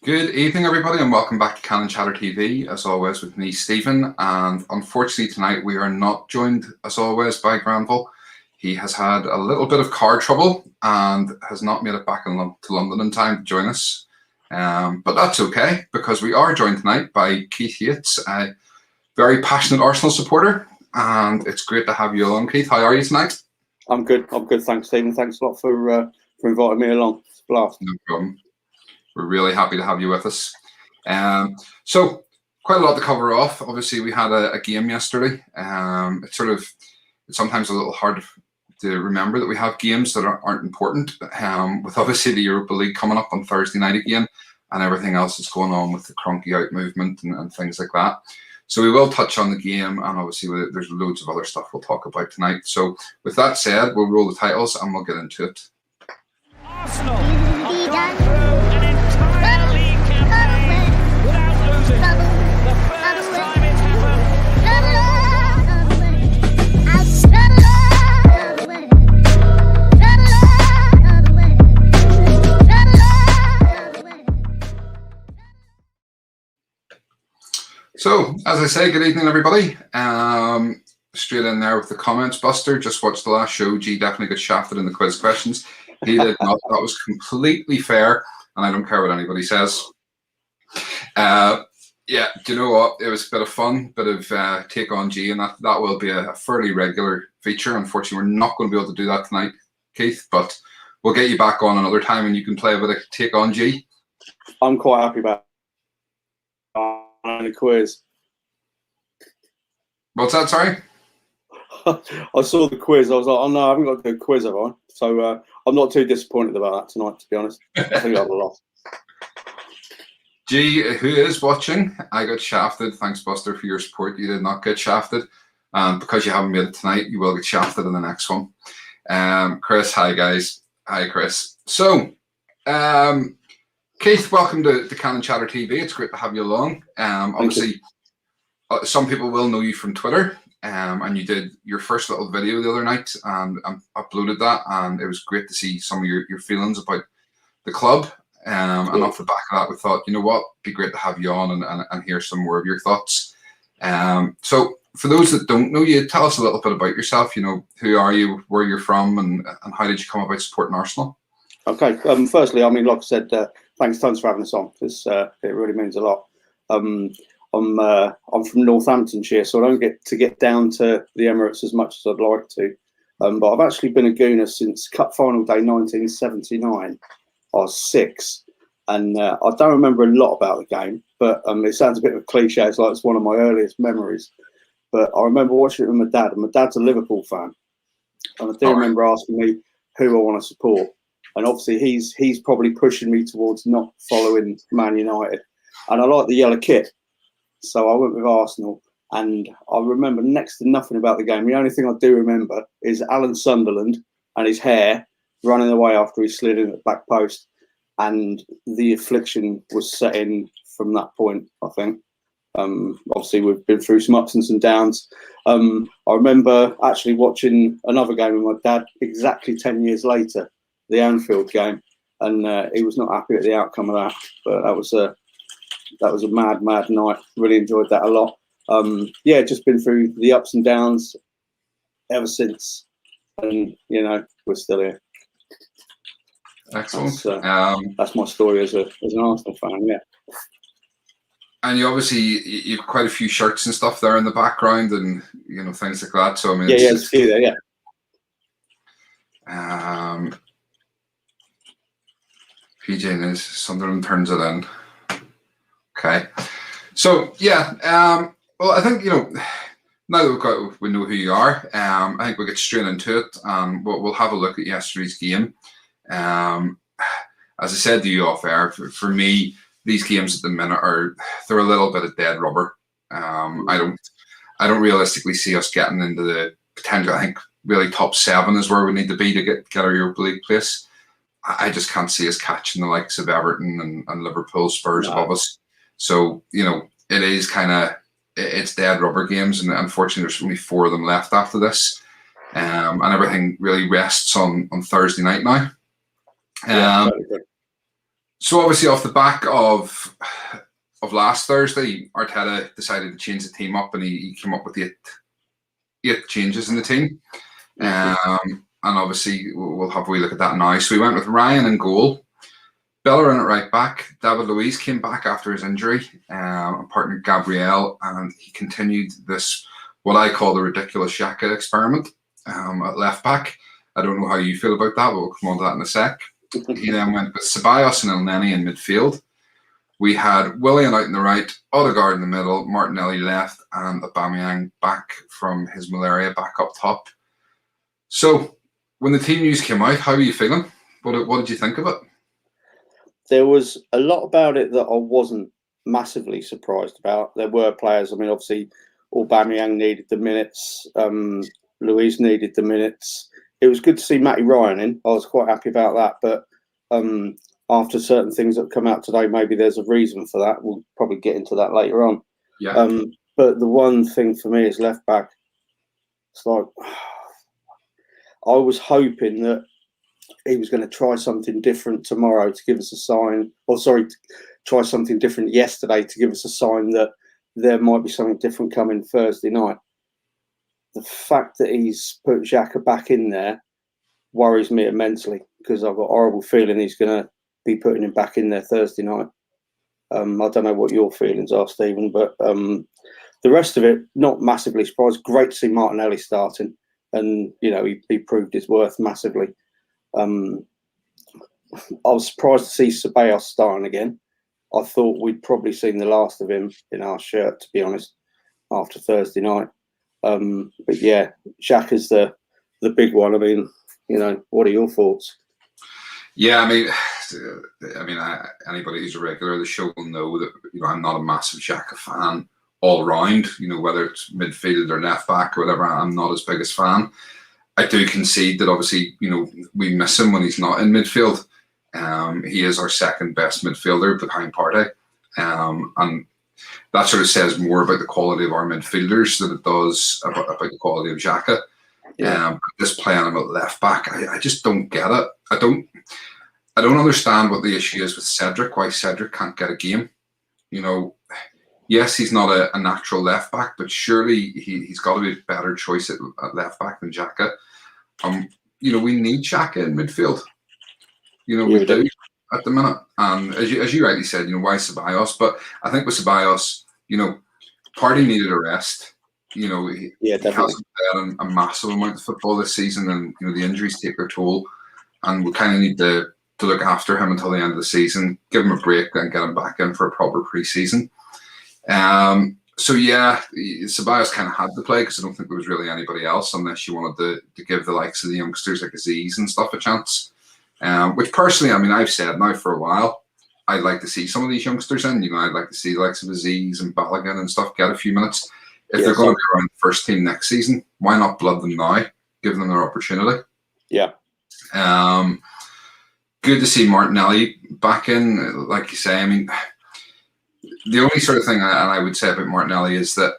Good evening, everybody, and welcome back to Canon Chatter TV, as always, with me, Stephen. And unfortunately, tonight we are not joined, as always, by Granville. He has had a little bit of car trouble and has not made it back to London in time to join us. But that's okay, because we are joined tonight by Keith Yates, a very passionate Arsenal supporter. And it's great to have you along, Keith. How are you tonight? I'm good. Thanks, Stephen. Thanks a lot for inviting me along. It's a blast. No problem. We're really happy to have you with us. So quite a lot to cover off. Obviously, we had a game yesterday. It's sometimes a little hard to remember that we have games that aren't important. With obviously the Europa League coming up on Thursday night again, and everything else that's going on with the Cronky out movement and things like that. So we will touch on the game, and obviously there's loads of other stuff we'll talk about tonight. So with that said, we'll roll the titles and we'll get into it. Arsenal have gone through an entire league campaign without losing. The first time it's happened. So, as I say, good evening, everybody. Straight in there with the comments. Buster, just watched the last show. G definitely got shafted in the quiz questions. He did not. That was completely fair, and I don't care what anybody says. Yeah, do you know what? It was a bit of fun, bit of take on G, and that will be a fairly regular feature. Unfortunately, we're not going to be able to do that tonight, Keith, but we'll get you back on another time, and you can play a bit of take on G. I'm quite happy about the quiz. What's that? Sorry? I saw the quiz. I was like, oh no, I haven't got to do a quiz, have I? So I'm not too disappointed about that tonight, to be honest. I think I've lost. G, who is watching? I got shafted. Thanks, Buster, for your support. You did not get shafted. Because you haven't made it tonight, you will get shafted in the next one. Chris, hi guys. Hi, Chris. So, Keith, welcome to Canon Chatter TV. It's great to have you along. Obviously, some people will know you from Twitter. And you did your first little video the other night and uploaded that, and it was great to see some of your feelings about the club. And off the back of that, we thought, you know what, it'd be great to have you on and hear some more of your thoughts. So for those that don't know you, tell us a little bit about yourself. You know, who are you, where you're from, and how did you come about supporting Arsenal? Okay. Firstly, I mean, like I said, thanks tons for having us on. It really means a lot. I'm from Northamptonshire, so I don't get down to the Emirates as much as I'd like to. But I've actually been a Gooner since Cup Final Day 1979. I was 6, and I don't remember a lot about the game. But it sounds a bit of a cliche. It's like it's one of my earliest memories. But I remember watching it with my dad, and my dad's a Liverpool fan, and I do remember asking me who I want to support. And obviously, he's probably pushing me towards not following Man United, and I like the yellow kit. So I went with Arsenal, and I remember next to nothing about the game. The only thing I do remember is Alan Sunderland and his hair running away after he slid in at the back post, and the affliction was set in from that point, I think. Obviously, we've been through some ups and some downs. I remember actually watching another game with my dad exactly 10 years later, the Anfield game, and he was not happy at the outcome of that, but that was a mad night. Really enjoyed that a lot. Yeah, just been through the ups and downs ever since, and you know, we're still here. Excellent. That's my story as an Arsenal fan. Yeah. And you obviously you've quite a few shirts and stuff there in the background, and you know, things like that. So I mean, there's a few there. Yeah. PJ News, Sunderland turns it in. Okay, so yeah, well, I think, you know, now that we know who you are, I think we'll get straight into it, and we'll have a look at yesterday's game. As I said to you off air, for me, these games at the minute they're a little bit of dead rubber. I don't realistically see us getting into the potential. I think really top 7 is where we need to be to get our Europa League place. I just can't see us catching the likes of Everton and Liverpool, Spurs above us. So, you know, it is it's dead rubber games, and unfortunately there's only 4 of them left after this. And everything really rests on Thursday night now. So obviously off the back of last Thursday, Arteta decided to change the team up, and he came up with eight changes in the team. And obviously we'll have a wee look at that now. So we went with Ryan in goal, Bellerin at right back, David Luiz came back after his injury, and partnered Gabriel, and he continued this, what I call the ridiculous Xhaka experiment at left back. I don't know how you feel about that, but we'll come on to that in a sec. He then went with Ceballos and Elneny in midfield. We had Willian out in the right, Odegaard in the middle, Martinelli left, and Aubameyang back from his malaria back up top. So, when the team news came out, how were you feeling? What did you think of it? There was a lot about it that I wasn't massively surprised about. There were players, I mean, obviously, Aubameyang needed the minutes, Luiz needed the minutes. It was good to see Matty Ryan in. I was quite happy about that. But after certain things that have come out today, maybe there's a reason for that. We'll probably get into that later on. Yeah. But the one thing for me is left back. It's like, I was hoping that he was going to try something different tomorrow to give us a sign. Or sorry, try something different yesterday to give us a sign that there might be something different coming Thursday night. The fact that he's put Xhaka back in there worries me immensely, because I've got a horrible feeling he's going to be putting him back in there Thursday night. I don't know what your feelings are, Stephen, but the rest of it, not massively surprised. Great to see Martinelli starting, and he proved his worth massively. I was surprised to see Ceballos starting again. I thought we'd probably seen the last of him in our shirt, to be honest, after Thursday night. But yeah, Xhaka's the big one. I mean, what are your thoughts? Yeah, I mean, anybody who's a regular of the show will know that I'm not a massive Xhaka fan all round. Whether it's midfield or left back or whatever, I'm not his biggest fan. I do concede that obviously we miss him when he's not in midfield. He is our second best midfielder behind Partey, and that sort of says more about the quality of our midfielders than it does about the quality of Xhaka. Yeah. Just playing him at left back, I just don't get it. I don't understand what the issue is with Cedric. Why Cedric can't get a game? Yes, he's not a natural left back, but surely he's got to be a better choice at left back than Xhaka. We need Xhaka in midfield. We do at the minute. And as you rightly said, why Ceballos? But I think with Ceballos, Partey needed a rest. He hasn't played a massive amount of football this season, and the injuries take their toll. And we kind of need to look after him until the end of the season, give him a break, then get him back in for a proper pre-season. So yeah, Ceballos kind of had to play, because I don't think there was really anybody else, unless you wanted to give the likes of the youngsters like Aziz and stuff a chance. Which personally, I've said now for a while, I'd like to see some of these youngsters in. I'd like to see the likes of Aziz and Balogun and stuff get a few minutes. If they're going to be around the first team next season, why not blood them now? Give them their opportunity. Yeah. Good to see Martinelli back in. Like you say, the only sort of thing I would say about Martinelli is that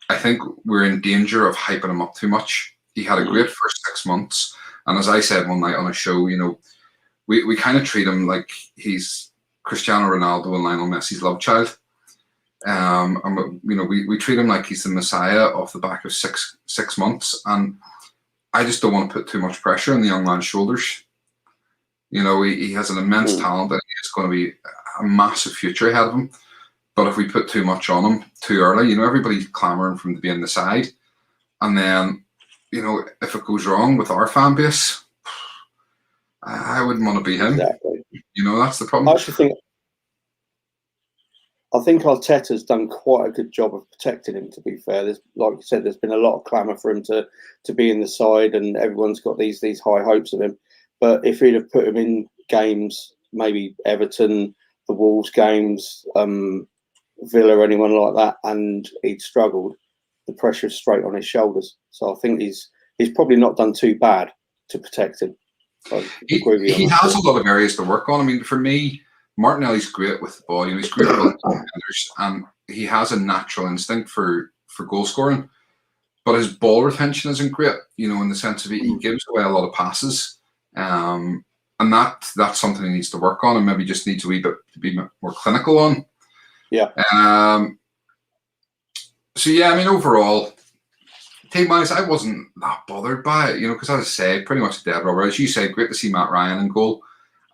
I think we're in danger of hyping him up too much. He had a great first 6 months. And as I said one night on a show, we kind of treat him like he's Cristiano Ronaldo and Lionel Messi's love child. And we treat him like he's the Messiah off the back of six months. And I just don't want to put too much pressure on the young man's shoulders. He has an immense talent, and he's going to be a massive future ahead of him. But if we put too much on him too early, everybody's clamouring for him to be on the side. And then, if it goes wrong with our fan base, I wouldn't want to be him. Exactly. That's the problem. I think Arteta's done quite a good job of protecting him, to be fair. Like you said, there's been a lot of clamour for him to be in the side, and everyone's got these high hopes of him. But if he'd have put him in games, maybe Everton, the Wolves games, Villa, anyone like that, and he'd struggled, the pressure is straight on his shoulders. So I think he's probably not done too bad to protect him. He has a lot of areas to work on. For me, Martinelli's great with the ball. He's great with defenders, and he has a natural instinct for goal scoring. But his ball retention isn't great, in the sense of he gives away a lot of passes. And and that's something he needs to work on, and maybe just needs a wee bit to be more clinical on. Yeah. So yeah, I mean, overall, team-wise, I wasn't that bothered by it, because as I say, pretty much a dead rubber. As you say, great to see Matt Ryan in goal,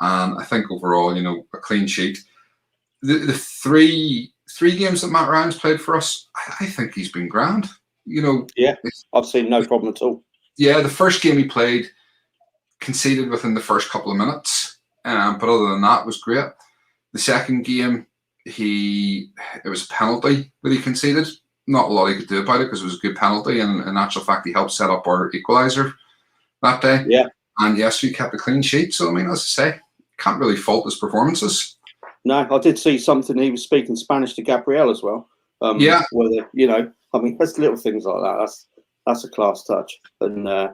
and I think overall, a clean sheet. The three games that Matt Ryan's played for us, I think he's been grand. Yeah, I've seen no problem at all. Yeah, the first game he played, conceded within the first couple of minutes, but other than that, was great. The second game, it was a penalty that he conceded. Not a lot he could do about it because it was a good penalty, and in actual fact, he helped set up our equaliser that day. Yeah. And yes, we kept a clean sheet. So, I mean, as I say, can't really fault his performances. No, I did see something. He was speaking Spanish to Gabriel as well. Yeah. Where I mean, there's little things like that. That's a class touch. And I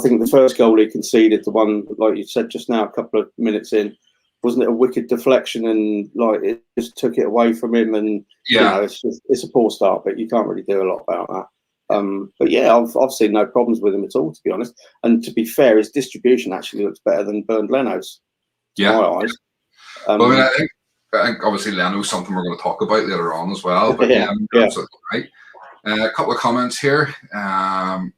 think the first goal he conceded, the one like you said just now, a couple of minutes in, wasn't it a wicked deflection, and like it just took it away from him, and it's a poor start, but you can't really do a lot about that. But yeah, I've seen no problems with him at all, to be honest. And to be fair, his distribution actually looks better than Bernd Leno's. Yeah, my eyes. Well, I mean, I think obviously Leno's something we're going to talk about later on as well. But yeah, absolutely right. A couple of comments here. When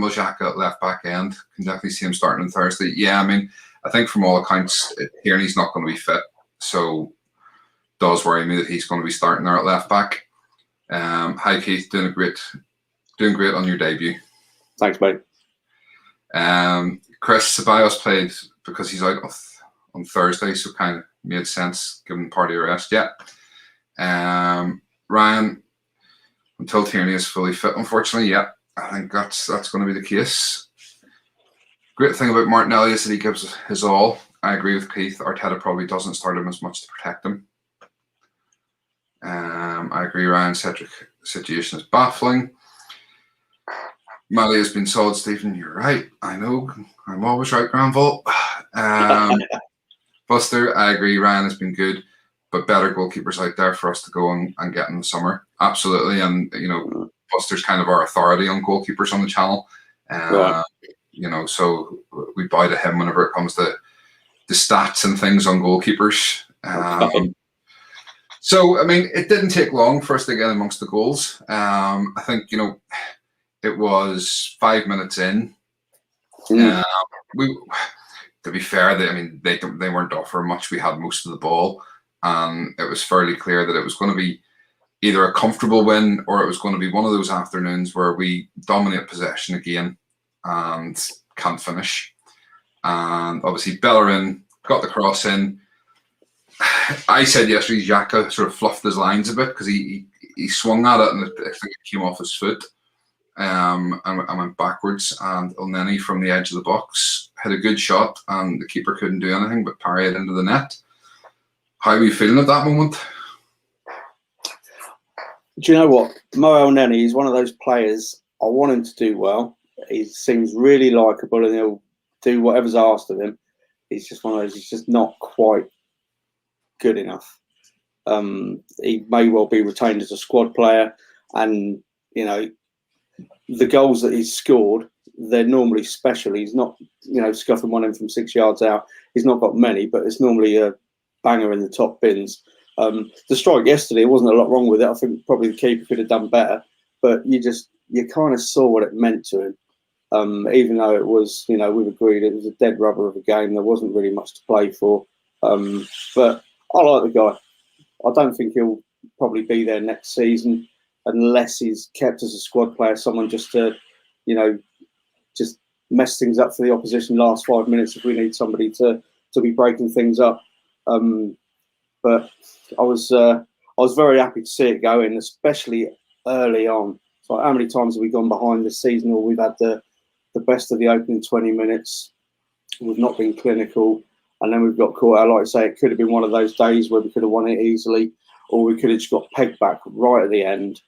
will Xhaka at left back end? Can definitely see him starting on Thursday. Yeah, I mean, I think from all accounts, Tierney's not going to be fit, so it does worry me that he's going to be starting there at left back. Hi Keith, doing great on your debut. Thanks, mate. Chris Ceballos played because he's out on Thursday, so kind of made sense given party rest. Yeah. Ryan, until Tierney is fully fit, unfortunately, yeah, I think that's going to be the case. Great thing about Martinelli is that he gives his all. I agree with Keith. Arteta probably doesn't start him as much to protect him. I agree, Ryan. Cedric situation is baffling. Mali has been solid, Stephen. You're right. I know. I'm always right, Granville. Buster, I agree. Ryan has been good, but better goalkeepers out there for us to go and get in the summer. Absolutely. And, Buster's kind of our authority on goalkeepers on the channel. Right. So we bow to him whenever it comes to the stats and things on goalkeepers. So, I mean, it didn't take long for us to get amongst the goals. I think, it was 5 minutes in. To be fair, they weren't offering much. We had most of the ball, and it was fairly clear that it was going to be either a comfortable win or it was going to be one of those afternoons where we dominate possession again and can't finish. And obviously Bellerin got the cross in. I said yesterday Xhaka sort of fluffed his lines a bit because he swung at it and I think it came off his foot and went backwards, and Elneny from the edge of the box had a good shot and the keeper couldn't do anything but parry it into the net. How are you feeling at that moment? Do you know what? Mo Elneny is one of those players, I want him to do well. He seems really likeable and he'll do whatever's asked of him. He's just one of those, he's just not quite good enough. He may well be retained as a squad player, and the goals that he's scored, they're normally special. He's not, scuffing one in from 6 yards out. He's not got many, but it's normally a banger in the top bins. The strike yesterday, wasn't a lot wrong with it. I think probably the keeper could have done better, but you kind of saw what it meant to him. Even though it was, we've agreed it was a dead rubber of a game. There wasn't really much to play for. But I like the guy. I don't think he'll probably be there next season unless he's kept as a squad player, someone just to, just mess things up for the opposition last 5 minutes if we need somebody to be breaking things up. But I was very happy to see it go in, especially early on. So how many times have we gone behind this season, or we've had the best of the opening 20 minutes? We've not been clinical, and then we've got caught out. Like I say, it could have been one of those days where we could have won it easily, or we could have just got pegged back right at the end.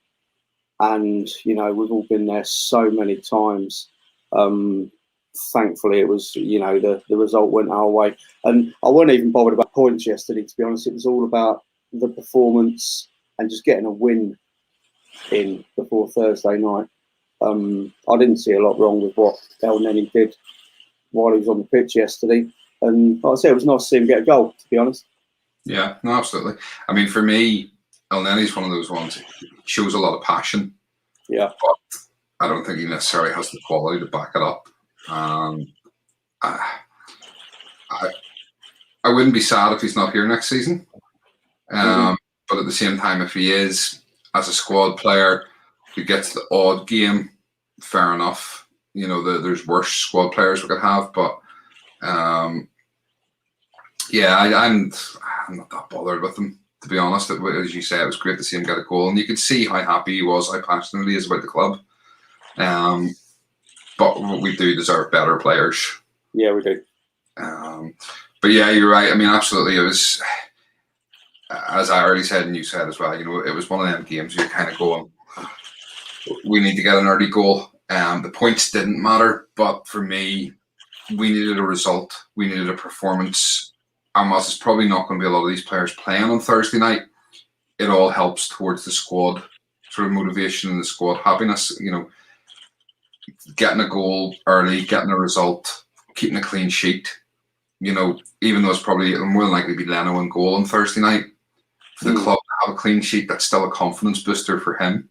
And we've all been there so many times. Thankfully, it was the result went our way, and I wasn't even bothered about points yesterday. To be honest, it was all about the performance and just getting a win in before Thursday night. I didn't see a lot wrong with what Elneny did while he was on the pitch yesterday. And like I said, it was nice to see him get a goal, to be honest. Yeah, no, absolutely. I mean, for me, El Nene's one of those ones. He shows a lot of passion. Yeah. But I don't think he necessarily has the quality to back it up. I wouldn't be sad if he's not here next season. But at the same time, if he is, as a squad player who gets the odd game, fair enough. You know, there's worse squad players we could have, but yeah, I'm not that bothered with him, to be honest. As you say, it was great to see him get a goal, and you could see how happy he was, how passionate he is about the club. But we do deserve better players. Yeah, we do. But yeah, you're right. I mean, absolutely. It was, as I already said and you said as well, you know, it was one of them games you're kind of going, we need to get an early goal. The points didn't matter, but for me, we needed a result. We needed a performance. And whilst it's probably not going to be a lot of these players playing on Thursday night, it all helps towards the squad sort of motivation and the squad happiness. You know, getting a goal early, getting a result, keeping a clean sheet. You know, even though it's probably more than likely to be Leno in goal on Thursday night, for the club to have a clean sheet, that's still a confidence booster for him.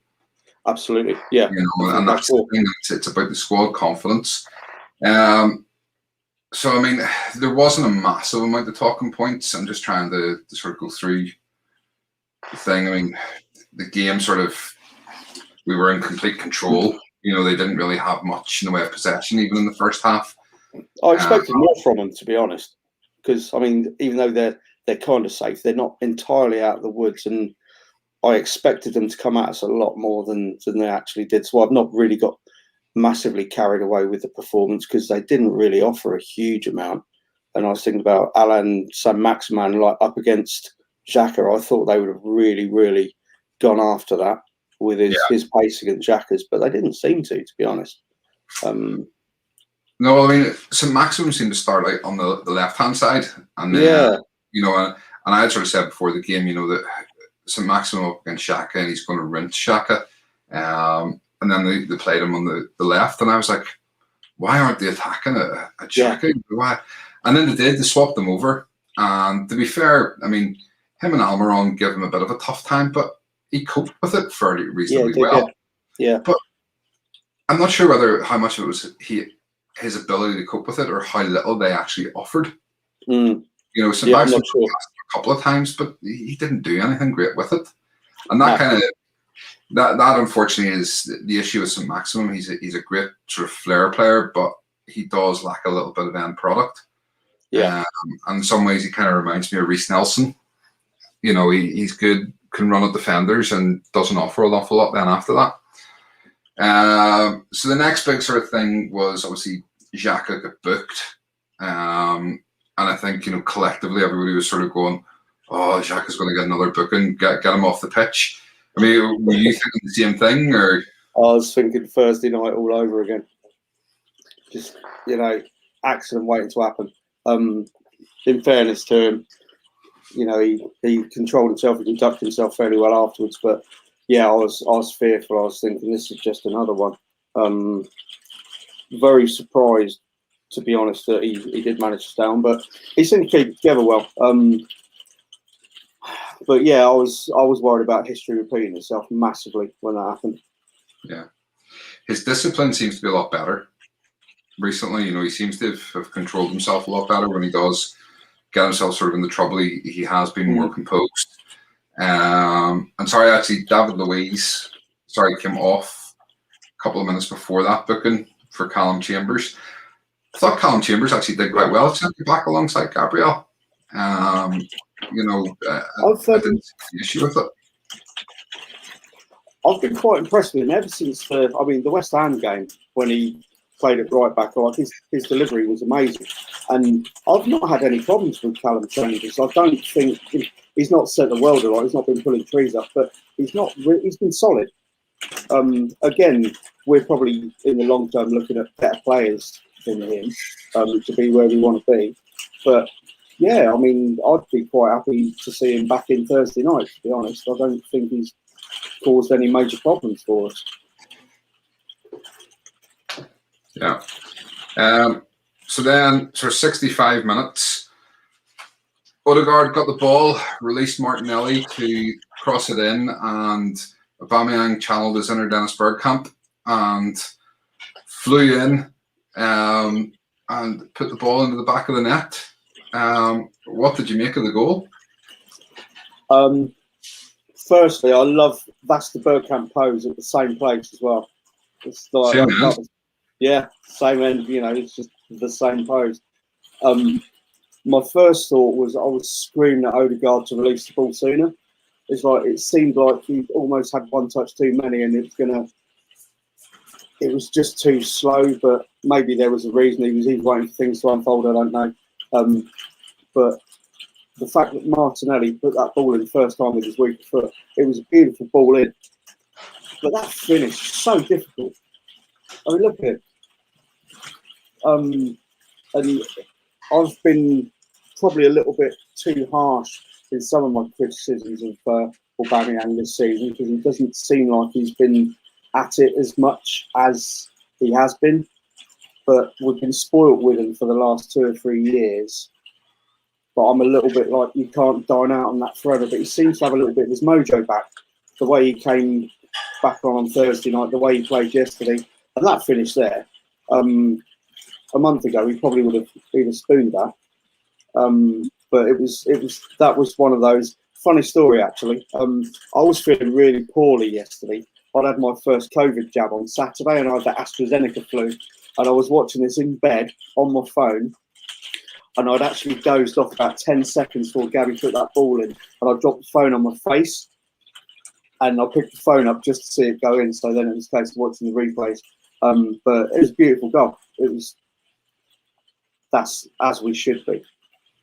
Absolutely, yeah. You know, and that's the thing. It's about the squad confidence. So, I mean, there wasn't a massive amount of talking points. I'm just trying to sort of go through the thing. I mean, the game sort of, we were in complete control. You know, they didn't really have much in the way of possession, even in the first half. I expected more from them, to be honest, because I mean, even though they're kind of safe, they're not entirely out of the woods, and I expected them to come at us a lot more than they actually did. So I've not really got massively carried away with the performance because they didn't really offer a huge amount. And I was thinking about Alan Saint-Maximin like up against Xhaka. I thought they would have really, really gone after that with his pace against Xhaka's, but they didn't seem to be honest. No, I mean, Saint-Maximin seemed to start out on the left-hand side. And then, you know, and I had sort of said before the game, you know, that Saint-Maximin up against Xhaka and he's going to rinse Xhaka. And then they played him on the left, and I was like, why aren't they attacking a Xhaka? Yeah. Why? And then they swapped them over. And to be fair, I mean, him and Almiron gave him a bit of a tough time, but he coped with it fairly reasonably well. Yeah. But I'm not sure how much of it was his ability to cope with it or how little they actually offered. You know, Saint-Maximin a couple of times, but he didn't do anything great with it. And that kind of that unfortunately is the issue with Saint-Maximin. He's a great sort of flair player, but he does lack a little bit of end product. And in some ways, he kind of reminds me of Reece Nelson. You know, he's good, can run at defenders, and doesn't offer an awful lot then after that. So the next big sort of thing was obviously Xhaka got booked. And I think, you know, collectively everybody was sort of going, oh, Xhaka's going to get another booking, get him off the pitch. I mean, were you thinking the same thing, or? I was thinking Thursday night all over again. Just, you know, accident waiting to happen. In fairness to him, you know, he controlled himself, he conducted himself fairly well afterwards. But yeah, I was fearful. I was thinking this is just another one. Very surprised, to be honest, that he did manage to stay on, but he seemed to keep it together well. But yeah, I was worried about history repeating itself massively when that happened. Yeah, his discipline seems to be a lot better recently. You know, he seems to have controlled himself a lot better when he does get himself sort of in the trouble. He has been more composed. And sorry, actually, David Luiz, came off a couple of minutes before that booking for Callum Chambers. I thought Callum Chambers actually did quite well centre back alongside Gabriel. You know, I didn't see the issue with it. I've been quite impressed with him ever since the West Ham game when he played at right back. Like his delivery was amazing, and I've not had any problems with Callum Chambers. I don't think he's not set the world alight. He's not been pulling trees up, but he's been solid. Again, we're probably in the long term looking at better players than him to be where we want to be, but. Yeah, I mean, I'd be quite happy to see him back in Thursday night, to be honest. I don't think he's caused any major problems for us. Yeah. So then, sort of 65 minutes, Odegaard got the ball, released Martinelli to cross it in, and Aubameyang channeled his inner Dennis Bergkamp and flew in and put the ball into the back of the net. What did you make of the goal? Firstly, I love that's the Bergkamp pose at the same place as well. It's like, Same end? Yeah, same end. You know, it's just the same pose. My first thought was I was screaming at Odegaard to release the ball sooner. It's like it seemed like he almost had one touch too many, and it was just too slow. But maybe there was a reason. He was waiting for things to unfold. I don't know. But the fact that Martinelli put that ball in the first time with his weak foot, it was a beautiful ball in. But that finish, so difficult. I mean, look at it. And I've been probably a little bit too harsh in some of my criticisms of Aubameyang this season, because it doesn't seem like he's been at it as much as he has been. But we've been spoilt with him for the last 2 or 3 years. But I'm a little bit like, you can't dine out on that forever. But he seems to have a little bit of his mojo back. The way he came back on Thursday night, the way he played yesterday, and that finish there. A month ago, he probably would have either spooned that. But that was one of those. Funny story, actually. I was feeling really poorly yesterday. I'd had my first COVID jab on Saturday, and I had the AstraZeneca flu. And I was watching this in bed on my phone. And I'd actually dozed off about 10 seconds before Gabby put that ball in. And I dropped the phone on my face. And I picked the phone up just to see it go in. So then it was a case of watching the replays. But it was a beautiful goal. That's as we should be.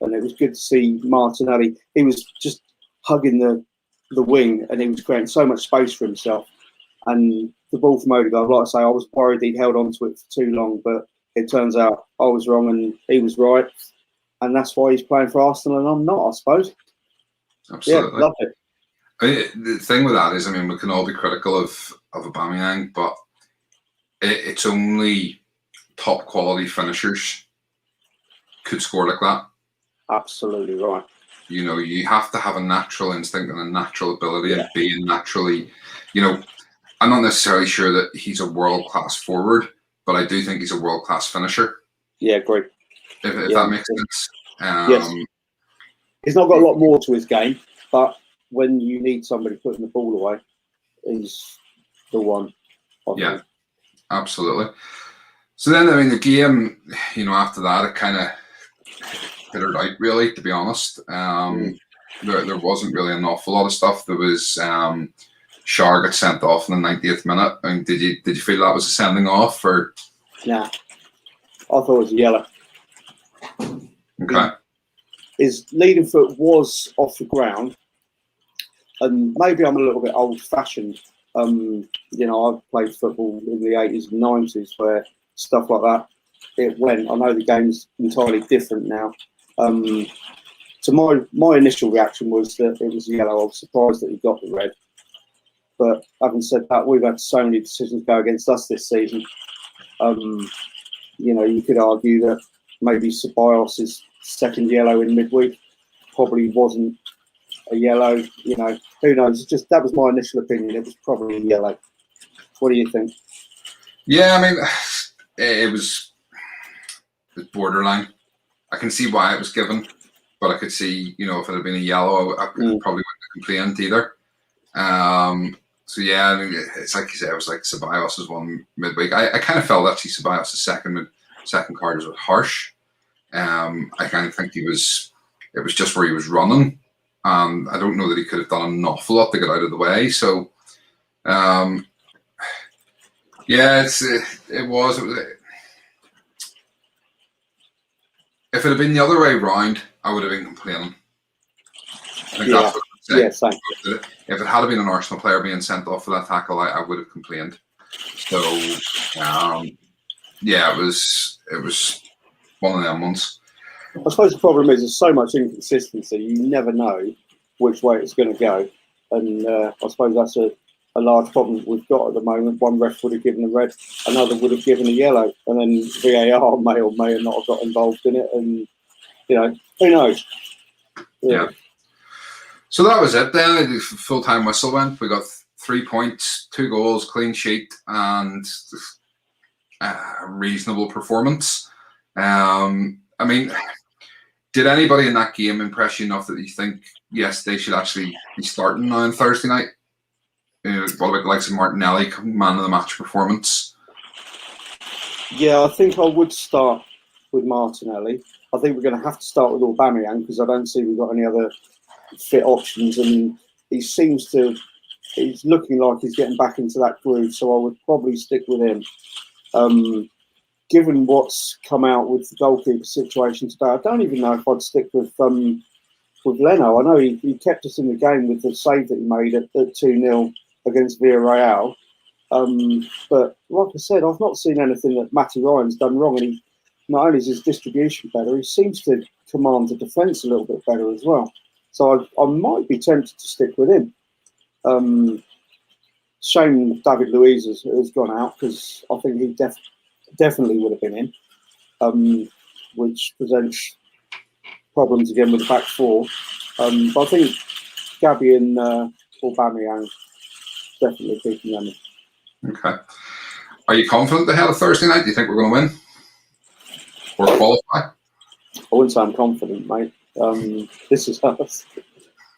And it was good to see Martinelli. He was just hugging the wing, and he was creating so much space for himself. And the ball from Odegaard, like I say, I was worried he'd held on to it for too long, but it turns out I was wrong and he was right. And that's why he's playing for Arsenal and I'm not, I suppose. Absolutely. Yeah, loved it. I mean, the thing with that is, I mean, we can all be critical of Aubameyang, but it's only top quality finishers could score like that. Absolutely right. You know, you have to have a natural instinct and a natural ability and being naturally, you know, I'm not necessarily sure that he's a world-class forward, but I do think he's a world-class finisher. Yeah, great. If that makes sense. Yes. He's not got a lot more to his game, but when you need somebody putting the ball away, he's the one. Yeah, absolutely. So then, I mean, the game, you know, after that, it kind of petered out, really, to be honest. There wasn't really an awful lot of stuff. There was Shar got sent off in the 90th minute. I mean, did you feel that was a sending off, or? Nah, I thought it was yellow. Okay. His leading foot was off the ground, and maybe I'm a little bit old-fashioned. You know, I've played football in the 80s and 90s where stuff like that, it went. I know the game's entirely different now. So my initial reaction was that it was yellow. I was surprised that he got the red. But having said that, we've had so many decisions go against us this season. You know, you could argue that maybe Ceballos' second yellow in midweek probably wasn't a yellow. You know, who knows? It's just that was my initial opinion. It was probably a yellow. What do you think? Yeah, I mean, it was borderline. I can see why it was given, but I could see, you know, if it had been a yellow, I probably wouldn't have complained either. So yeah, I mean, it's like you said, it was like Ceballos' one midweek. I kind of felt actually Ceballos' second card was a bit harsh. I kind of think it was just where he was running. I don't know that he could have done an awful lot to get out of the way. So, yeah, it was. If it had been the other way round, I would have been complaining. I think that's what yeah, same. If it had been an Arsenal player being sent off for that tackle, I would have complained. So, yeah, it was one of them ones. I suppose the problem is there's so much inconsistency. You never know which way it's going to go, and I suppose that's a large problem that we've got at the moment. One ref would have given a red, another would have given a yellow, and then VAR may or may not have got involved in it. And who knows? Yeah. So that was it. Then the full-time whistle went. We got 3 points, 2 goals, clean sheet, and a reasonable performance. I mean, did anybody in that game impress you enough that you think, yes, they should actually be starting on Thursday night? What about the likes of Martinelli, man of the match performance? Yeah, I think I would start with Martinelli. I think we're going to have to start with Aubameyang because I don't see we've got any other fit options, and he's looking like he's getting back into that groove, so I would probably stick with him. Given what's come out with the goalkeeper situation today, I don't even know if I'd stick with Leno. I know he kept us in the game with the save that he made at 2-0 against Villarreal. But like I said, I've not seen anything that Matty Ryan's done wrong, and not only is his distribution better, he seems to command the defence a little bit better as well. So I might be tempted to stick with him. Shame David Luiz has gone out because I think he definitely would have been in, which presents problems again with the back four. But I think Gabby and Aubameyang definitely keeping them in. Okay. Are you confident ahead of Thursday night? Do you think we're going to win or qualify? I wouldn't say I'm confident, mate. This is us.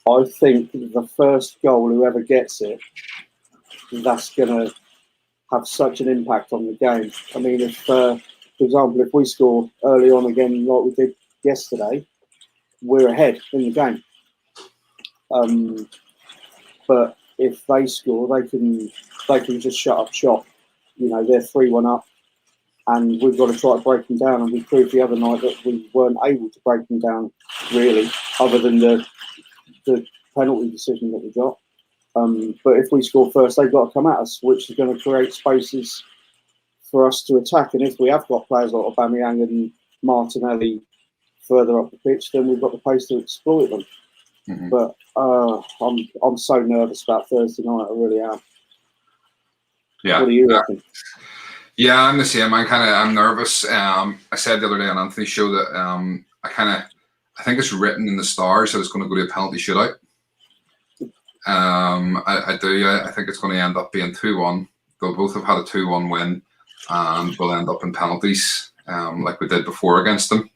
I think the first goal, whoever gets it, that's going to have such an impact on the game. I mean, if, for example, if we score early on again like we did yesterday, we're ahead in the game. But if they score, they can just shut up shop. They're 3-1 up, and we've got to try to break them down. And we proved the other night that we weren't able to break them down, really, other than the penalty decision that we got. But if we score first, they've got to come at us, which is going to create spaces for us to attack. And if we have got players like Aubameyang and Martinelli further up the pitch, then we've got the pace to exploit them. Mm-hmm. But I'm so nervous about Thursday night. I really am. Yeah. What do you reckon? Yeah, I'm the same. I'm nervous. I said the other day on Anthony's show that I think it's written in the stars that it's going to go to a penalty shootout. I do. I think it's going to end up being 2-1. They'll both have had a 2-1 win, and we'll end up in penalties, like we did before against them.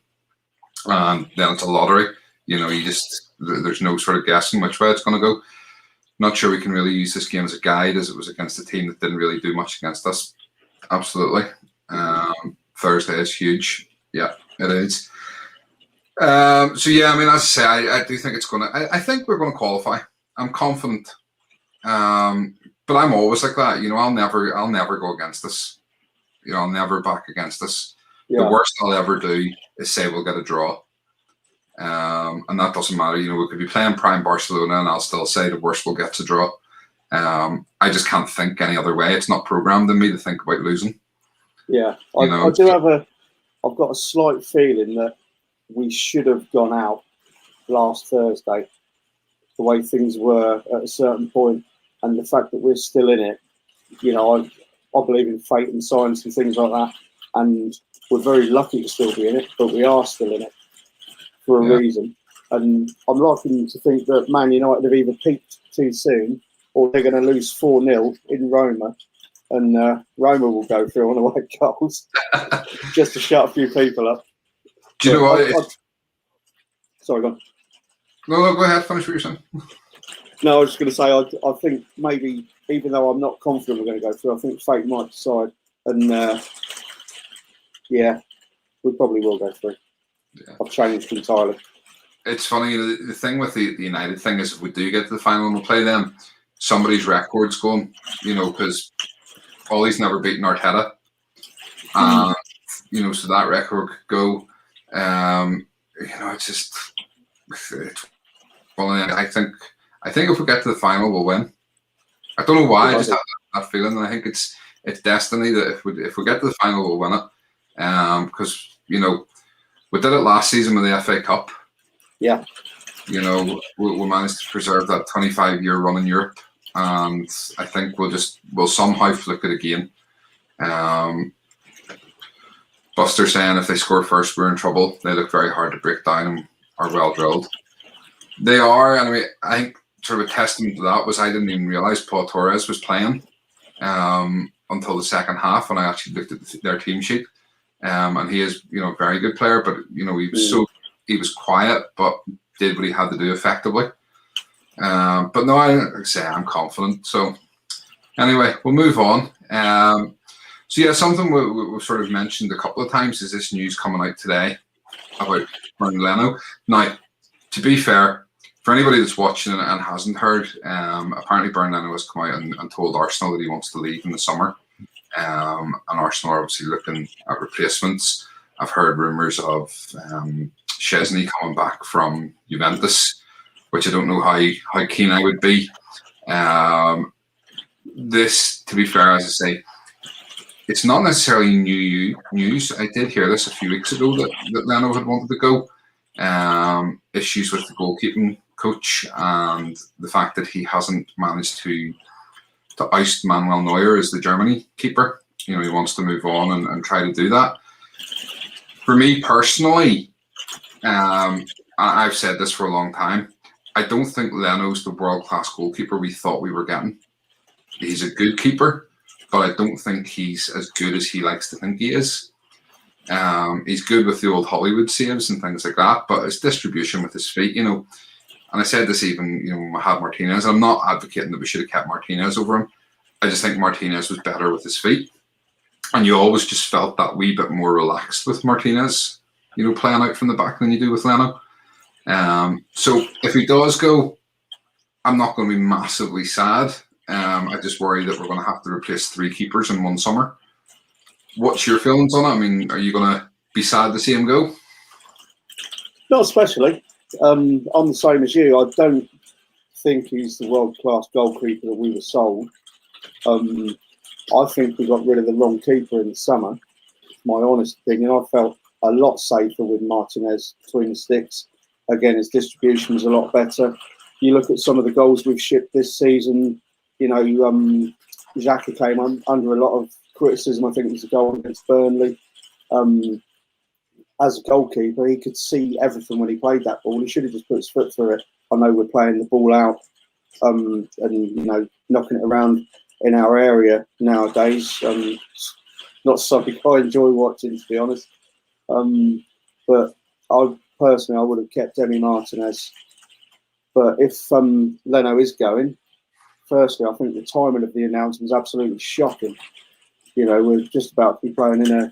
And then it's a lottery. There's no sort of guessing which way it's going to go. Not sure we can really use this game as a guide, as it was against a team that didn't really do much against us. Absolutely. Thursday is huge. Yeah, it is. So yeah, I mean, as I say, I do think it's going to. I think we're going to qualify. I'm confident, but I'm always like that. I'll never go against this. I'll never back against us. Yeah. The worst I'll ever do is say we'll get a draw, and that doesn't matter. We could be playing prime Barcelona, and I'll still say the worst we'll get a draw. I just can't think any other way. It's not programmed in me to think about losing. Yeah, I do have I've got a slight feeling that we should have gone out last Thursday, the way things were at a certain point, and the fact that we're still in it. I believe in fate and science and things like that, and we're very lucky to still be in it, but we are still in it for a reason. And I'm liking to think that Man United have either peaked too soon, or they're going to lose 4-0 in Roma, and Roma will go through on away goals just to shut a few people up. Do you know what? Sorry, go on. No, go ahead. Finish what you're saying. No, I was just going to say, I think maybe, even though I'm not confident we're going to go through, I think fate might decide. And, we probably will go through. Yeah. I've changed entirely. It's funny, the thing with the United thing is if we do get to the final and we'll play them, somebody's record's going, because Ollie's never beaten Arteta. So that record could go. It's just... Well, I think if we get to the final, we'll win. I don't know why. I just have that feeling. I think it's destiny that if we get to the final, we'll win it. Because we did it last season with the FA Cup. Yeah. We managed to preserve that 25-year run in Europe, and I think we'll somehow flick it again. Buster saying if they score first, we're in trouble. They look very hard to break down and are well drilled. They are, and I think sort of a testament to that was I didn't even realise Paul Torres was playing until the second half when I actually looked at their team sheet. And he is, a very good player, but he was quiet, but did what he had to do effectively. But no, I'm confident. So anyway, we'll move on. So yeah, something we've sort of mentioned a couple of times is this news coming out today about Bernd Leno. Now, to be fair, for anybody that's watching and hasn't heard, apparently Bernd Leno has come out and told Arsenal that he wants to leave in the summer. And Arsenal are obviously looking at replacements. I've heard rumours of Szczesny coming back from Juventus, which I don't know how keen I would be. This, to be fair, as I say, it's not necessarily new news. I did hear this a few weeks ago that Leno had wanted to go. Issues with the goalkeeping coach and the fact that he hasn't managed to oust Manuel Neuer as the Germany keeper. He wants to move on and try to do that. For me personally, I've said this for a long time, I don't think Leno's the world-class goalkeeper we thought we were getting. He's a good keeper, but I don't think he's as good as he likes to think he is. He's good with the old Hollywood saves and things like that, but his distribution with his feet, and I said this even, when we had Martinez, I'm not advocating that we should have kept Martinez over him. I just think Martinez was better with his feet. And you always just felt that wee bit more relaxed with Martinez, playing out from the back than you do with Leno. So if he does go, I'm not going to be massively sad. I just worry that we're going to have to replace 3 keepers in one summer. What's your feelings on it? I mean, are you going to be sad to see him go? Not especially. I'm the same as you. I don't think he's the world-class goalkeeper that we were sold. I think we got rid of the wrong keeper in the summer. My honest opinion, I felt a lot safer with Martinez between the sticks. Again, his distribution was a lot better. You look at some of the goals we've shipped this season, Xhaka came under a lot of criticism. I think it was a goal against Burnley. As a goalkeeper, he could see everything when he played that ball. He should have just put his foot through it. I know we're playing the ball out and knocking it around in our area nowadays. Not something I enjoy watching, to be honest. But I personally, I would have kept Emi Martinez. But if Leno is going, firstly, I think the timing of the announcement is absolutely shocking. We're just about to be playing in a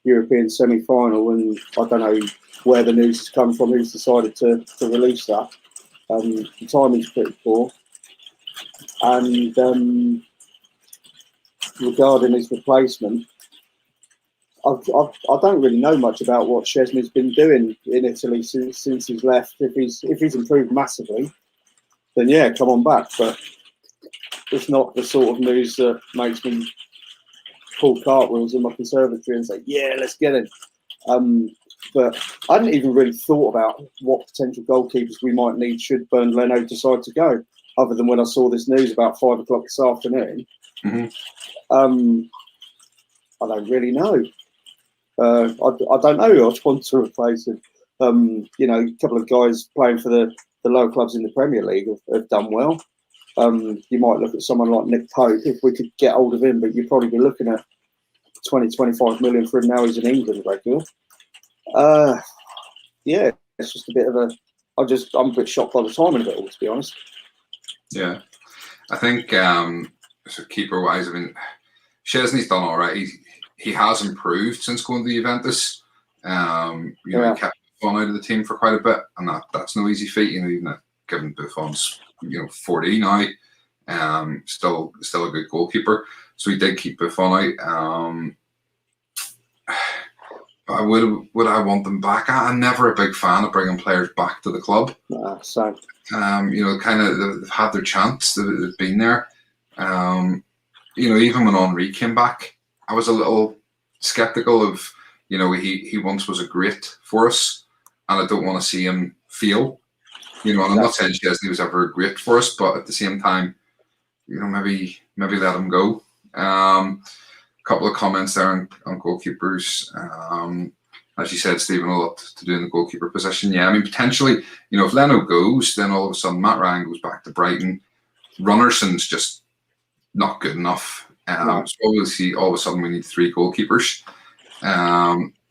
European semi-final, and I don't know where the news has come from, who's decided to release that. The timing's pretty poor. And regarding his replacement, I don't really know much about what Szczesny's been doing in Italy since he's left. If he's improved massively, then yeah, come on back. But it's not the sort of news that makes me pull cartwheels in my conservatory and say, yeah, let's get him. But I hadn't even really thought about what potential goalkeepers we might need should Bernd Leno decide to go, other than when I saw this news about 5 o'clock this afternoon. Mm-hmm. I don't really know. I don't know who I'd want to replace him. A couple of guys playing for the lower clubs in the Premier League have done well. You might look at someone like Nick Pope if we could get hold of him, but you'd probably be looking at 20-25 million for him now. He's in England regular. Yeah, it's just a bit of a. I'm a bit shocked by the timing of it all, to be honest. Yeah, I think so keeper wise, I mean, Szczesny's done all right. He has improved since going to Juventus. He kept Buffon out of the team for quite a bit, and that's no easy feat. Even given Buffon's 40 now, still a good goalkeeper. So he did keep Buffon out. Would I want them back? I'm never a big fan of bringing players back to the club. So kind of they've had their chance. They've been there. Even when Henry came back, I was a little skeptical of. He once was a great for us, and I don't want to see him fail. And I'm not saying Szczesny was ever great for us, but at the same time, maybe let him go. Couple of comments there on goalkeepers. As you said, Stephen, a lot to do in the goalkeeper position. Yeah, I mean, potentially, if Leno goes, then all of a sudden Matt Ryan goes back to Brighton. Runnerson's just not good enough. No. So obviously, all of a sudden, we need 3 goalkeepers.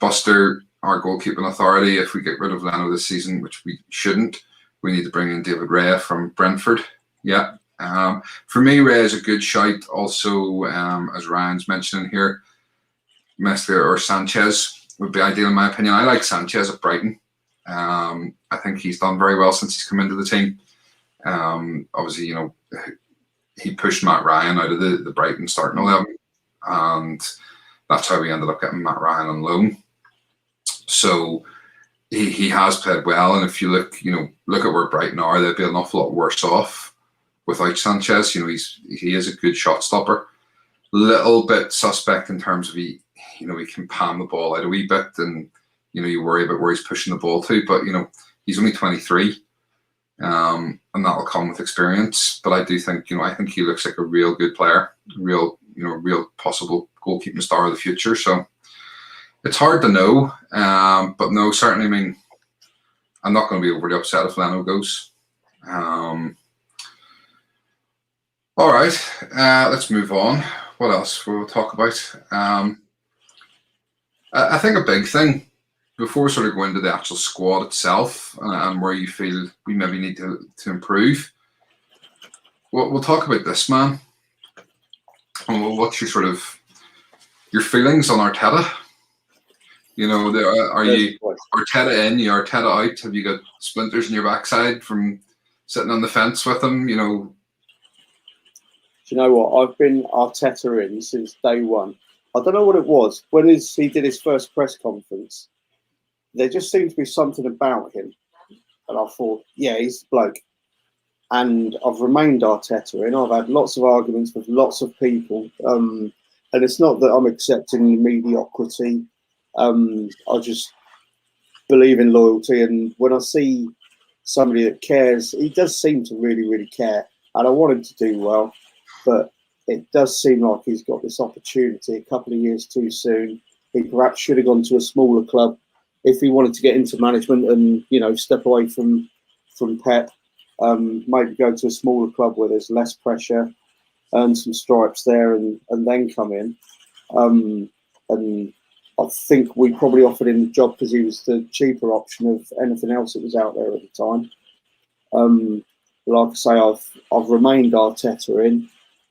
Buster, our goalkeeping authority, if we get rid of Leno this season, which we shouldn't, we need to bring in David Rea from Brentford. Yeah. For me, Rea is a good shout. Also, as Ryan's mentioning here, Meslier or Sanchez would be ideal in my opinion. I like Sanchez at Brighton. I think he's done very well since he's come into the team. Obviously, he pushed Matt Ryan out of the Brighton starting 11, and that's how we ended up getting Matt Ryan on loan. So he has played well, and if you look at where Brighton are, they'd be an awful lot worse off without Sanchez. He is a good shot stopper. Little bit suspect in terms of he can palm the ball out a wee bit, and you worry about where he's pushing the ball to. But he's only 23, and that'll come with experience. But I do think I think he looks like a real good player, real possible goalkeeping star of the future. So it's hard to know, but no, certainly. I mean, I'm not going to be overly upset if Leno goes. All right, let's move on. What else will we talk about? I think a big thing, before we sort of go into the actual squad itself and where you feel we maybe need to improve, we'll talk about this, man. What's your feelings on Arteta? Are you Arteta in, you Arteta out? Have you got splinters in your backside from sitting on the fence with him? Do you know what? I've been Arteta in since day one. I don't know what it was. When he did his first press conference, there just seemed to be something about him. And I thought, yeah, he's the bloke. And I've remained Arteta in. I've had lots of arguments with lots of people. And it's not that I'm accepting the mediocrity. I just believe in loyalty. And when I see somebody that cares, he does seem to really, really care. And I want him to do well. But it does seem like he's got this opportunity a couple of years too soon. He perhaps should have gone to a smaller club if he wanted to get into management and, step away from Pep. Maybe go to a smaller club where there's less pressure, earn some stripes there and then come in. And I think we probably offered him the job because he was the cheaper option of anything else that was out there at the time. Like I say, I've remained Arteta in,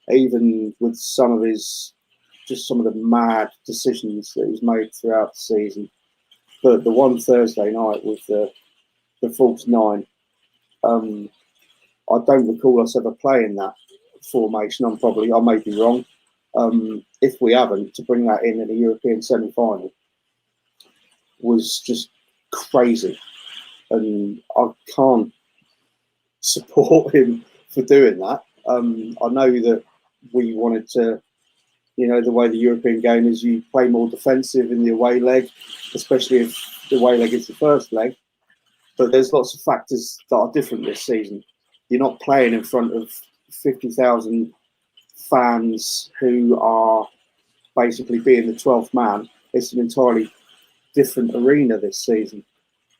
even with some of the mad decisions that he's made throughout the season. But the one Thursday night with the false 9, I don't recall us ever playing that formation. I may be wrong. If we haven't, to bring that in a European semi-final was just crazy. And I can't support him for doing that. I know that we wanted to, the way the European game is, you play more defensive in the away leg, especially if the away leg is the first leg. But there's lots of factors that are different this season. You're not playing in front of 50,000 fans who are basically being the 12th man. It's an entirely different arena this season.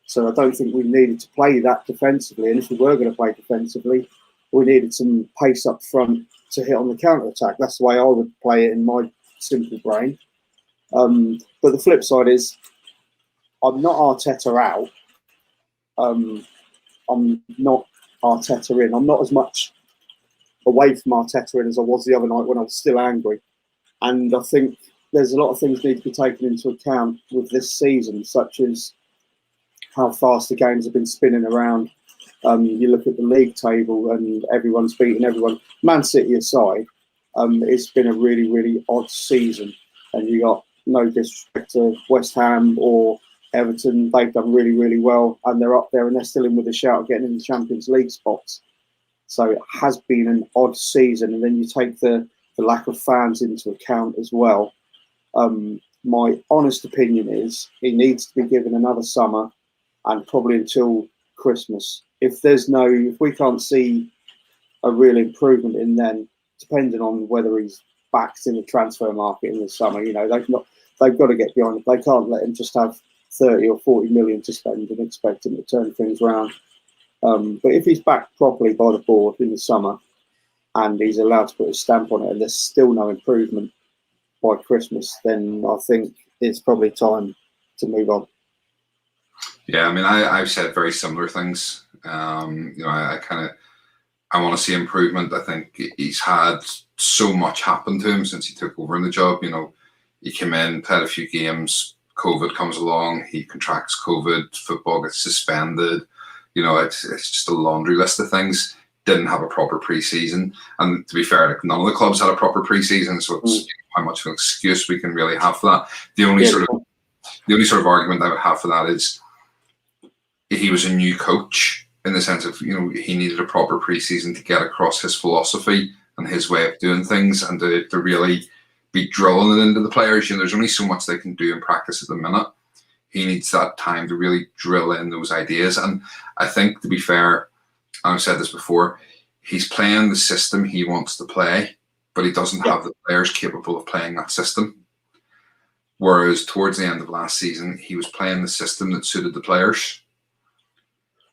So I don't think we needed to play that defensively. And if we were going to play defensively, we needed some pace up front to hit on the counter-attack. That's the way I would play it in my simple brain. But the flip side is, I'm not Arteta out. I'm not Arteta in. I'm not as much away from Arteta in as I was the other night when I was still angry. And I think there's a lot of things need to be taken into account with this season, such as how fast the games have been spinning around. You look at the league table and everyone's beating everyone. Man City aside, it's been a really, really odd season. And you got no disrespect to West Ham or Everton. They've done really, really well. And they're up there and they're still in with a shout of getting in the Champions League spots. So it has been an odd season. And then you take the lack of fans into account as well. My honest opinion is he needs to be given another summer and probably until Christmas. If we can't see a real improvement in then, depending on whether he's backed in the transfer market in the summer. You know, they've got to get behind it. They can't let him just have 30 or 40 million to spend and expect him to turn things around. But if he's backed properly by the board in the summer and he's allowed to put a stamp on it and there's still no improvement by Christmas, then I think it's probably time to move on. Yeah, I mean, I've said very similar things. You know, I want to see improvement. I think he's had so much happen to him since he took over in the job. You know, he came in, played a few games, COVID comes along, he contracts COVID, football gets suspended. You know, it's just a laundry list of things. Didn't have a proper pre-season, and to be fair, like, none of the clubs had a proper pre-season, so it's how much of an excuse we can really have for that. The only sort of argument I would have for that is he was a new coach, in the sense of, you know, he needed a proper pre-season to get across his philosophy and his way of doing things, and to really be drilling it into the players. You know, there's only so much they can do in practice at the minute. He needs that time to really drill in those ideas. And I think, to be fair, I've said this before, he's playing the system he wants to play, but he doesn't have the players capable of playing that system. Whereas towards the end of last season, he was playing the system that suited the players.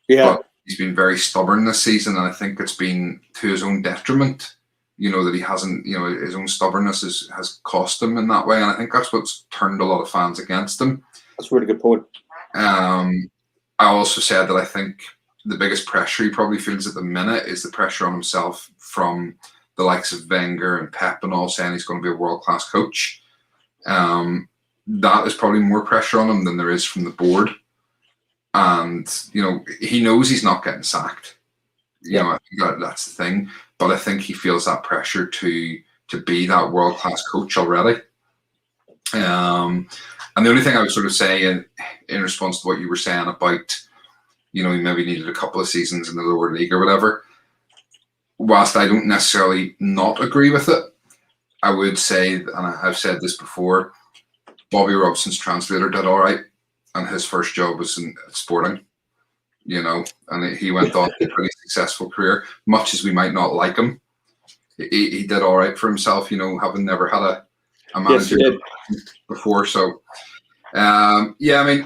Yeah. But he's been very stubborn this season, and I think it's been to his own detriment, you know, that he hasn't, you know, his own stubbornness has cost him in that way. And I think that's what's turned a lot of fans against him. That's a really good point. I also said that I think the biggest pressure he probably feels at the minute is the pressure on himself from the likes of Wenger and Pep and all, saying he's going to be a world-class coach. That is probably more pressure on him than there is from the board. And, you know, he knows he's not getting sacked. You know, I think that's the thing. But I think he feels that pressure to be that world-class coach already. And the only thing I would sort of say in response to what you were saying about, you know, he maybe needed a couple of seasons in the lower league or whatever, whilst I don't necessarily not agree with it, I would say, and I've said this before, Bobby Robson's translator did all right, and his first job was in Sporting, you know, and he went on a pretty successful career. Much as we might not like him, he did all right for himself, you know, having never had a manager before. So, yeah, I mean,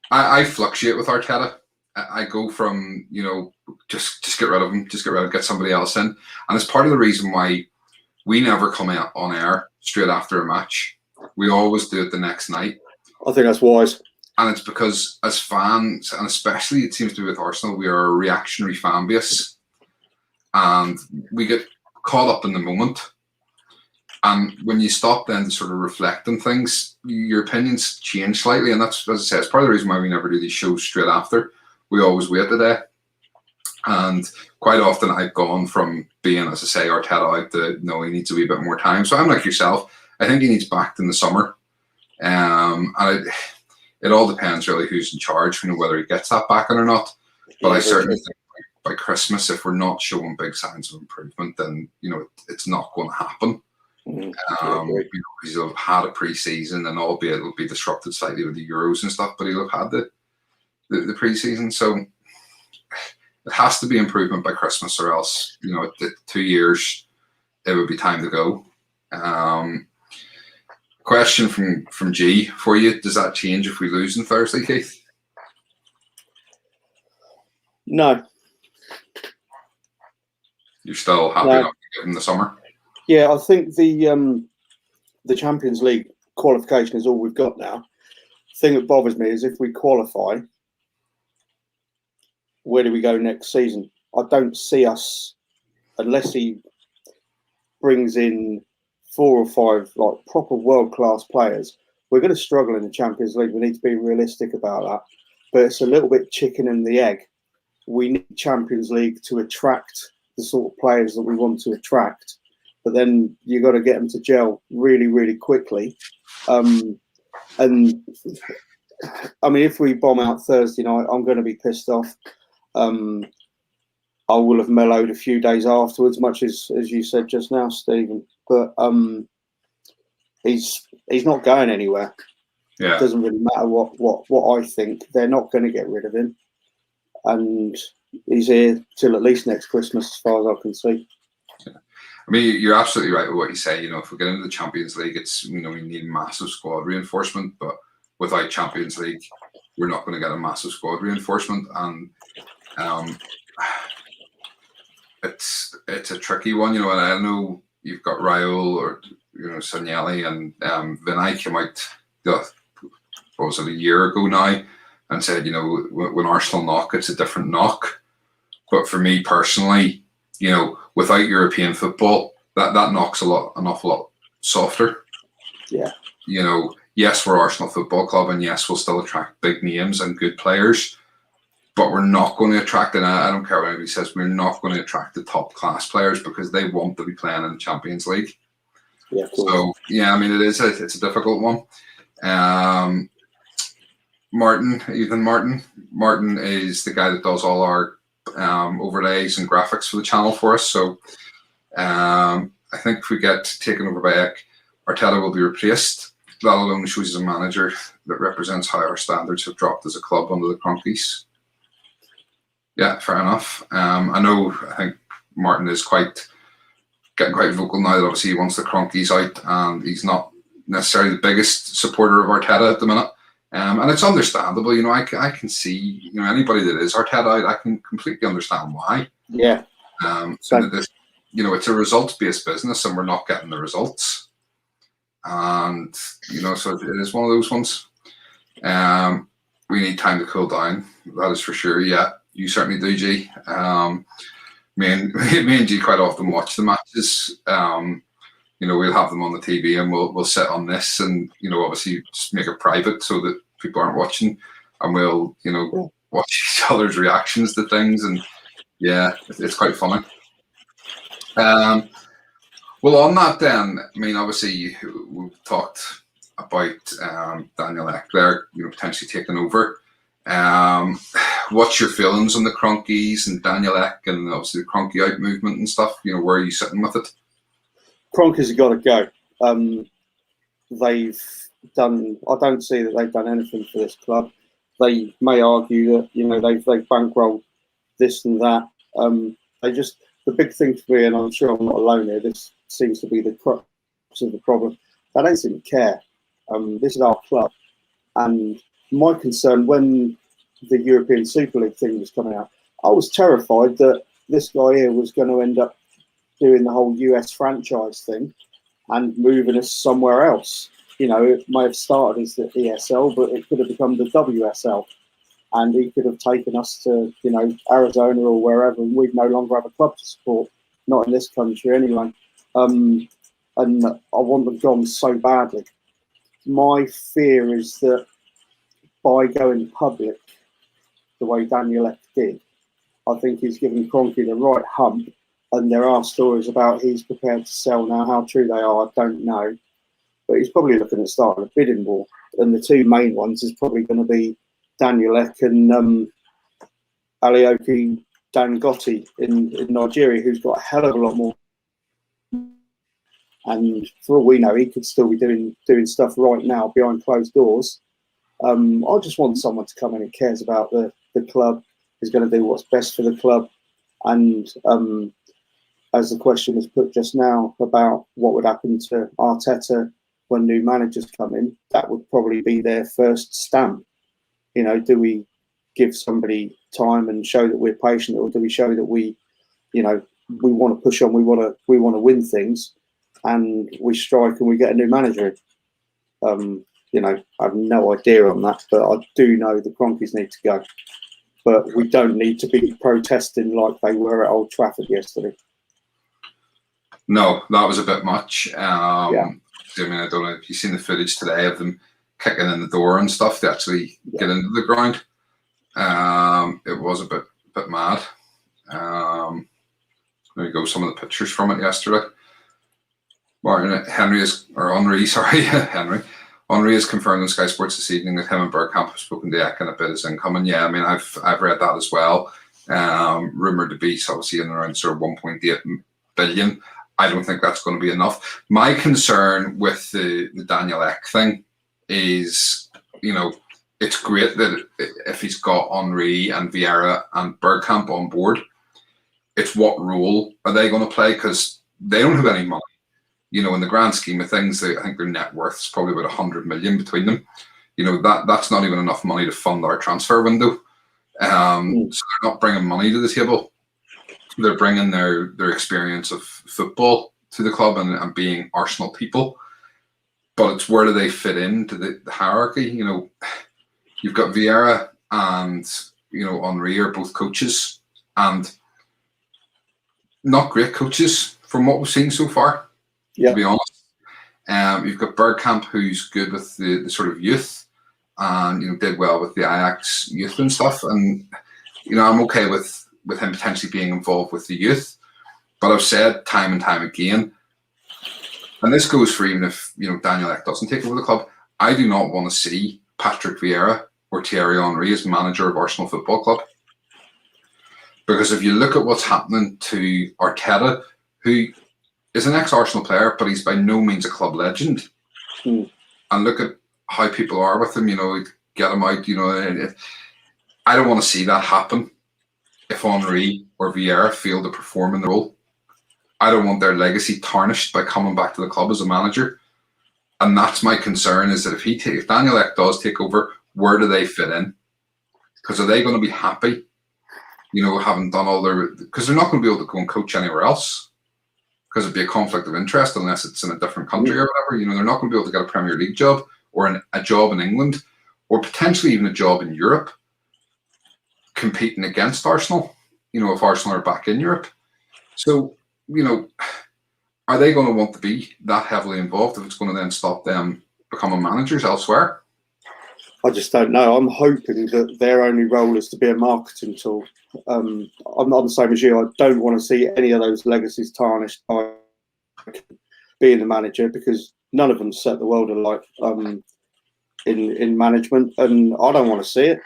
I fluctuate with Arteta. I go from, you know, just get rid of him, get somebody else in. And it's part of the reason why we never come out on air straight after a match. We always do it the next night. I think that's wise. And it's because as fans, and especially it seems to be with Arsenal, we are a reactionary fan base. And we get caught up in the moment. And when you stop then to sort of reflect on things, your opinions change slightly. And that's, as I say, it's part of the reason why we never do these shows straight after. We always wait a day. And quite often I've gone from being, as I say, Arteta out to, no, he needs a wee bit more time. So I'm like yourself. I think he needs backed in the summer. And it all depends really who's in charge, you know, whether he gets that back or not. But I certainly think by Christmas, if we're not showing big signs of improvement, then, you know, it's not going to happen. You know, because he'll have had a pre-season, and albeit it'll be disrupted slightly with the Euros and stuff, but he'll have had the pre-season. So it has to be improvement by Christmas, or else, you know, 2 years, it would be time to go. Question from G for you: does that change if we lose on Thursday, Keith? No. You're still happy not to give him the summer? Yeah, I think the Champions League qualification is all we've got now. The thing that bothers me is if we qualify, where do we go next season? I don't see us, unless he brings in 4 or 5 like proper world-class players, we're going to struggle in the Champions League. We need to be realistic about that. But it's a little bit chicken and the egg. We need Champions League to attract the sort of players that we want to attract. But then you got to get them to gel really, really quickly. And I mean, if we bomb out Thursday night, I'm going to be pissed off. I will have mellowed a few days afterwards, much as you said just now, Stephen. But he's not going anywhere. Yeah. It doesn't really matter what I think. They're not going to get rid of him, and he's here till at least next Christmas, as far as I can see. I mean, you're absolutely right with what you say. If we get into the Champions League, it's we need massive squad reinforcement, but without Champions League, we're not going to get a massive squad reinforcement, and it's a tricky one. And I know you've got Raul or Sanielli and Vinay came out, what was it, a year ago now, and said, when Arsenal knock, it's a different knock. But for me personally, without European football, that knocks an awful lot softer. Yeah. Yes, we're Arsenal Football Club, and yes, we'll still attract big names and good players, but we're not going to attract, and I don't care what anybody says, we're not going to attract the top class players because they want to be playing in the Champions League. Yeah. Cool. So yeah, I mean, it's a difficult one. Martin is the guy that does all our overlays and graphics for the channel for us. So I think if we get taken over by Eck, Arteta will be replaced. That alone shows as a manager that represents how our standards have dropped as a club under the Cronkies. Yeah, fair enough. I think Martin is getting quite vocal now that obviously he wants the Cronkies out, and he's not necessarily the biggest supporter of Arteta at the minute. And it's understandable. I can see, anybody that is Arteta out, I can completely understand why. Yeah. It's a results-based business, and we're not getting the results. And so it is one of those ones. We need time to cool down. That is for sure. Yeah, you certainly do, G. Me and G quite often watch the matches. We'll have them on the TV, and we'll sit on this, and obviously just make it private so that people aren't watching, and we'll watch each other's reactions to things, and yeah, it's quite funny. Well, on that then, I mean, obviously we've talked about Daniel Ek there, potentially taking over. What's your feelings on the Cronkies and Daniel Ek and obviously the Cronky out movement and stuff? Where are you sitting with it? Cronkies have got to go. They've done. I don't see that they've done anything for this club. They may argue that they've bankrolled this and that. The big thing for me, and I'm sure I'm not alone here, this seems to be the crux of the problem. They don't seem to care. This is our club, and my concern when the European Super League thing was coming out, I was terrified that this guy here was going to end up doing the whole US franchise thing and moving us somewhere else. It may have started as the ESL, but it could have become the WSL. And he could have taken us to, Arizona or wherever, and we'd no longer have a club to support. Not in this country anyway. And I want them gone so badly. My fear is that by going public the way Daniel Ek did, I think he's given Cronky the right hump. And there are stories about he's prepared to sell now. How true they are, I don't know. But he's probably looking at starting a bidding war. And the two main ones is probably going to be Daniel Ek and Alioki Dangote in Nigeria, who's got a hell of a lot more. And for all we know, he could still be doing stuff right now behind closed doors. I just want someone to come in who cares about the club, is going to do what's best for the club. And as the question was put just now about what would happen to Arteta when new managers come in, that would probably be their first stamp. Do we give somebody time and show that we're patient, or do we show that we want to push on, we want to win things, and we strike and we get a new manager in? I have no idea on that, but I do know the Cronkies need to go. But we don't need to be protesting like they were at Old Trafford yesterday. No, that was a bit much. Yeah. I mean, I don't know if you've seen the footage today of them kicking in the door and stuff to actually get into the ground. It was a bit mad. There you go, some of the pictures from it yesterday. Henry has confirmed on Sky Sports this evening that him and Bergkamp have spoken to Ek and a bid is incoming. Yeah, I mean, I've read that as well. Rumoured to be obviously in around sort of 1.8 billion. I don't think that's going to be enough. My concern with the Daniel Ek thing is, it's great that if he's got Henry and Vieira and Bergkamp on board, it's what role are they going to play? Because they don't have any money. You know, in the grand scheme of things, I think their net worth is probably about 100 million between them. You know, that's not even enough money to fund our transfer window. So they're not bringing money to the table. They're bringing their experience of football to the club and being Arsenal people. But it's where do they fit into the hierarchy? You know, you've got Vieira and, you know, Henry are both coaches, and not great coaches from what we've seen so far, to be honest. You've got Bergkamp, who's good with the sort of youth, and, you know, did well with the Ajax youth and stuff. And, you know, I'm okay with him potentially being involved with the youth. But I've said time and time again, and this goes for even if, you know, Daniel Ek doesn't take over the club, I do not want to see Patrick Vieira or Thierry Henry as manager of Arsenal Football Club. Because if you look at what's happening to Arteta, who is an ex-Arsenal player, but he's by no means a club legend, and look at how people are with him, you know, get him out, you know. I don't want to see that happen if Henry or Vieira fail to perform in the role. I don't want their legacy tarnished by coming back to the club as a manager. And that's my concern, is that if Daniel Ek does take over, where do they fit in? Because are they going to be happy, you know, having done all their... Because they're not going to be able to go and coach anywhere else, because it'd be a conflict of interest unless it's in a different country or whatever. You know, they're not going to be able to get a Premier League job or a job in England, or potentially even a job in Europe, competing against Arsenal, you know, if Arsenal are back in Europe. So, you know, are they going to want to be that heavily involved if it's going to then stop them becoming managers elsewhere? I just don't know. I'm hoping that their only role is to be a marketing tool. I'm not the same as you. I don't want to see any of those legacies tarnished by being the manager, because none of them set the world alight in management, and I don't want to see it.